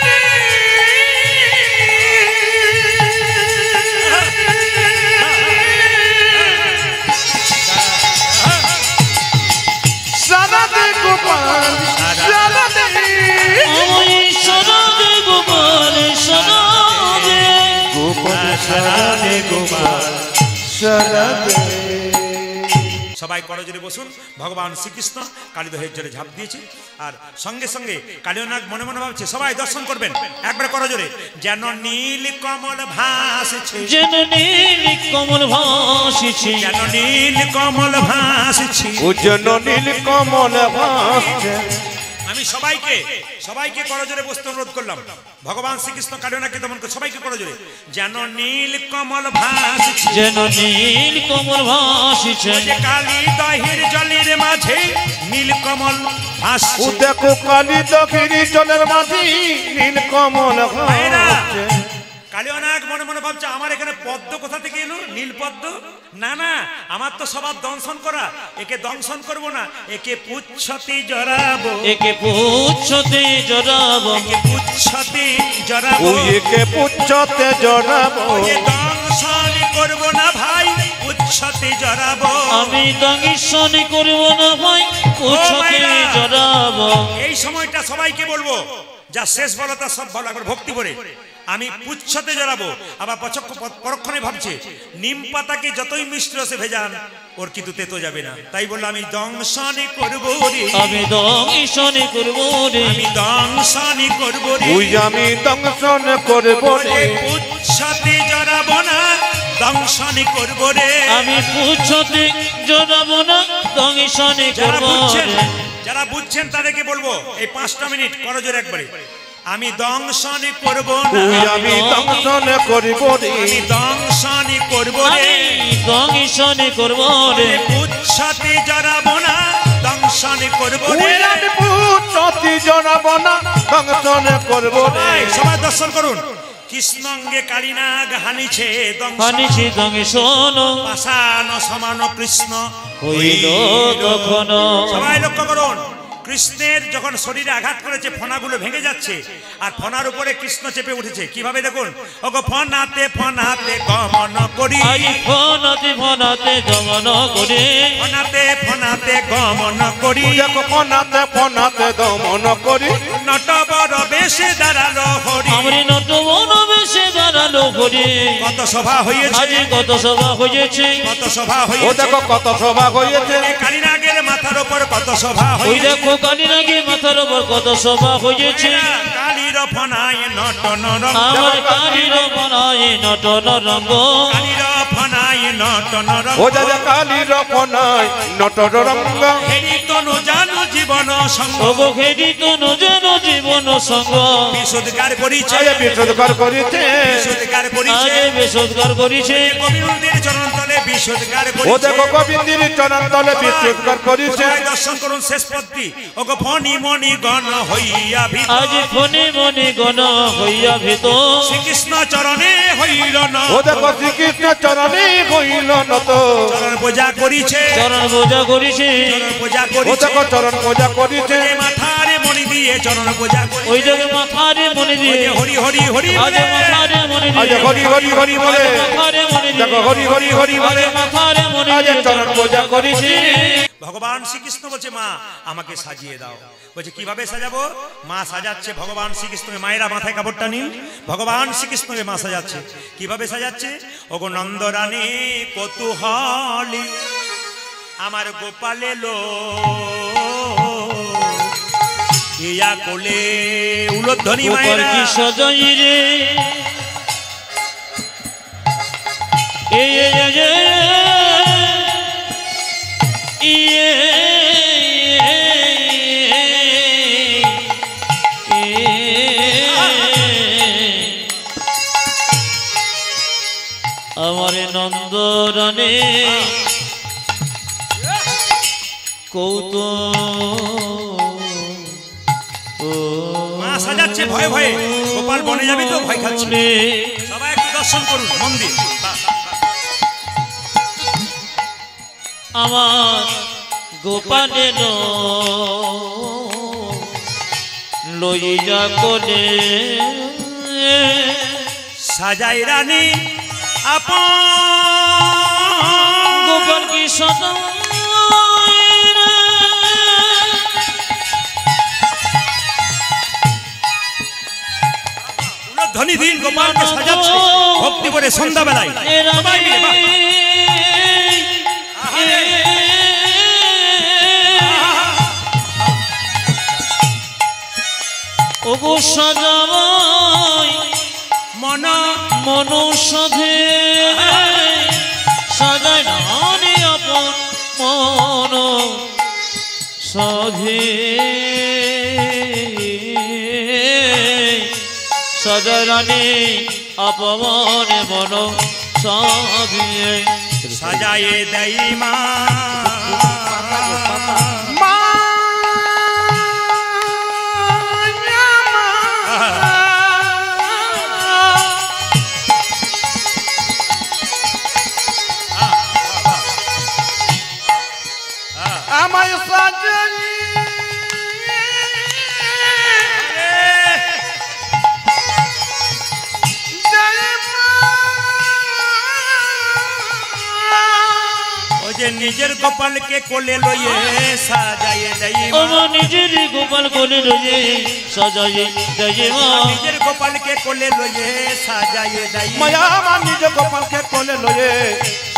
সারা দে গোপাল সারা দে, আমায় সারা দে গোপাল সারা দে, গোপাল সারা দে গোপাল সারা দে। সবাই করজোরে বসুন। ভগবান শ্রীকৃষ্ণ কালীদহের জলে ঝাঁপ দিয়েছে আর সঙ্গে সঙ্গে কালীনাগ মনে মনে ভাবছে, সবাই দর্শন করবেন একবার করজোরে। যেন নীল কমল ভাসছে, যেন নীল কমল ভাসছে, যেন নীল কমল ভাসছে, যেন নীল কমল ভাসছে। আমি সবাইকে করজোরে বসতে অনুরোধ করলাম। ভগবান শ্রীকৃষ্ণ কালীনাগকে দমন করে সবাইকে করজোরে। যেন নীল কমল ভাসছে, যেন নীল কমল ভাসছে, কালী দহের জলের মাঝে নীল কমল ভাসছে। দেখো কালী দহের জলের মাঝে নীল কমল ভাসছে। কালীনাগ মনে মনে ভাবছে, আমার এখানে পদ্ম কোথা থেকে এলো? নীল পদ্ম? না না, আমার তো স্বভাব দংশন করা, একে দংশন করব না, একে পুচ্ছতে জড়াবো, একে পুচ্ছতে জড়াবো, একে পুচ্ছতে জড়াবো, একে পুচ্ছতে জড়াবো। দংশন করব না ভাই, পুচ্ছতে জড়াবো। আমি দংশন করব না ভাই, পুচ্ছতে জড়াবো। এই সময়টা সবাইকে বলবো, যা শেষ বলো তা সব ভালো, একবার ভক্তি করে। আমি পুচ্ছতে জড়াবো। আবার পরক্ষণে ভাবছে, নিম পাতাকে যতই মিষ্টি রসে ভেজান ওর কিন্তু তেতো যাবে না, তাই বললো আমি দংশনে করবো রে, আমি দংশনে করবো রে, আমি দংশনে করবো রে, আমি দংশন করবো রে। পুচ্ছতে জড়াবো না, দংশনে করবো রে। আমি পুচ্ছতে জড়াবো না, দংশনে করবো রে। যারা বুঝছেন তাদেরকে বলবো, এই 5টা মিনিট করজোরে একবারে। আমি দংশনে করব না, আমি দংশনে করব রে, আমি দংশনে করব রে, আমি দংশনে করব রে। পুচ্ছতে জড়াবো না, দংশনে করব রে, আমি পুচ্ছতে জড়াবো না, দংশনে করব রে। সবাই দর্শন করুন। কৃষ্ণঙ্গে কালীনাগ হানিছে হানিছে দংশন, পাষাণ সমান কৃষ্ণ হইল তখন। সবাই লক্ষ্য করুন, কৃষ্ণের যখন শরীরে আঘাত করেছে ফনাগুলো ভেঙে যাচ্ছে আর ফনার উপরে কৃষ্ণ চেপে উঠেছে। কিভাবে দেখুন, ওগো ফনাতে ফনাতে গমন করি, ফনাতে ফনাতে গমন করি, ফনাতে ফনাতে গমন করি, দেখো ফনাতে ফনাতে দমন করি। নটবর বেশে দাঁড়ালো হরি, আমরি নটবর বেশে দাঁড়ালো হরি। কত সভা হয়েছে, আজ কত সভা হয়েছে, কত সভা ও হয়েছে, দেখো কত সভা হয়েছে। কালীনাগের মাথার উপর কত সভা ওই হয়েছে, দেখো কালীনাগের মাথার উপর কত সভা হয়েছে। কালীর ফনায় নটন রঙ্গ, আমার কালীর ফনায় নটন রঙ্গ, কালীর ফনায় নটন রঙ্গ, ও দাদা কালীর ফনায় নটর রঙ্গ। হেরি তনু জানু জীবন সঙ্গ, ওগো হেরি তনু যেন জীবন সঙ্গ। বিশুদ্ধকার করিছে, বিশুদ্ধকার করিছে, বিশুদ্ধকার আজ করিছে, বেসুদগার করিছে। গোবিন্দের চরণ তলে বিশুদ্ধকার ও করিছে। দেখো গোবিন্দের চরণ তলে বিশুদ্ধকার করিছে। সবাই দর্শন করুন শেষ পদটি। ওগো ফণি মণি গণ হইয়া ভিত, আজ ফণি মণি গণ হইয়া ভীত, শ্রীকৃষ্ণ চরণে হইল না, ও দেখো শ্রীকৃষ্ণ চরণে হইল নত। চরণ পূজা করিছে, চরণ পূজা করিছে। চরণ পূজা ও করিছে, দেখো চরণ পূজা করিছে। মাথারে মণি দিয়ে চরণ পূজা করিছে। ওই জায়গায় মাথারে মনে দিয়ে, হরি হরি হরি আজ বলে, মাথারে মনে আজ দিয়ে, হরি হরি হরি বলে, মাথারে মনে দিয়ে, দেখো হরি হরি হরি আজ বলে, মাথারে মনে আজ দিয়ে চরণ পূজা করিছে। ভগবান শ্রীকৃষ্ণ বলছে, মা আমাকে সাজিয়ে দাও। বলছে কিভাবে সাজাবো? মা সাজাচ্ছে ভগবান শ্রীকৃষ্ণকে। মায়েরা মাথায় কাপড়টা নিন, ভগবান শ্রীকৃষ্ণকে মা সাজাচ্ছে। কিভাবে সাজাচ্ছে? ওগো নন্দরানী কৌতূহলী আমার গোপাল এলো, ইয়া কোলে উলধ্বনি গোপাল মায়েরা, কি সজাই রে, এ আমার নন্দরানে কৌত মা সাজাচ্ছে ভয়ে ভয়ে। গোপাল বনে যাবি তো ভয় খাচ্ছে। সবাই একটু দর্শন করুন মন দিয়ে। আমার গোপালের লইয়া কোলে সাজাই রানী আপন, গোপাল কি সদা ধনী দিন গোপালকে সাজাচ্ছে ভক্তি করে সন্ধ্যাবেলায়। সবাই মিলে বাহ। সাজাবাই মন মনুষ্যধে সাজায় রানী আপন মন সাধে সাজায় রানী আপন মন সাধিয়ে সাজায়ে দেই মা আমায় সাজাই যে নিজের কপালকে কোলে লইয়ে সাজায়ে দেই মা আমার নিজের গোপাল কোলে লইয়ে সাজায়ে দেই মা নিজের কপালকে কোলে লইয়ে সাজায়ে দেই মায়া আমার নিজ গোপালকে কোলে লয়ে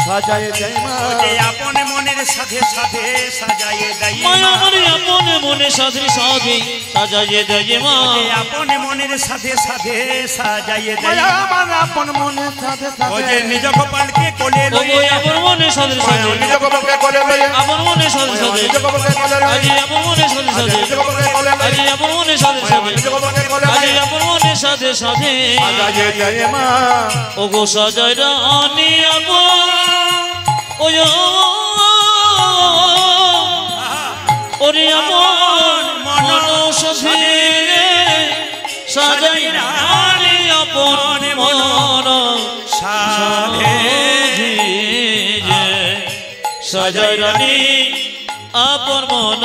সাজায় দেয় মা যে আপন মনের সাথে সাথে সাজায়ে দেই মায়া মা আমার আপন মনে সাধে সাধে সাজায়ে দেই মা যে আপন মনের সাথে সাথে সাজায়ে দেই মায়া আমার আপন মনে সাথে ও সাথে যে নিজ কপালকে কোলে ও লইয়ে আপন মনে সাধে সাধে নিজ গোপালকে কোলে লয়ে আপন মনে সাধে সাধে নিজ গোপালকে কোলে লয়ে আজি আপন মনে সাধে সাধে নিজ গোপালকে কোলে লয়ে আজি আপন মনে সাধে সাধে নিজ গোপালকে কোলে আজি লয়ে আপন মনে সাধে সাধে সাজায় দেয় মা ও গো সাজায় রানী আপন ওই ওরে আপন মন সাধে সাজায় রানী আপন মন সাধে সাজায় রানী আপন মন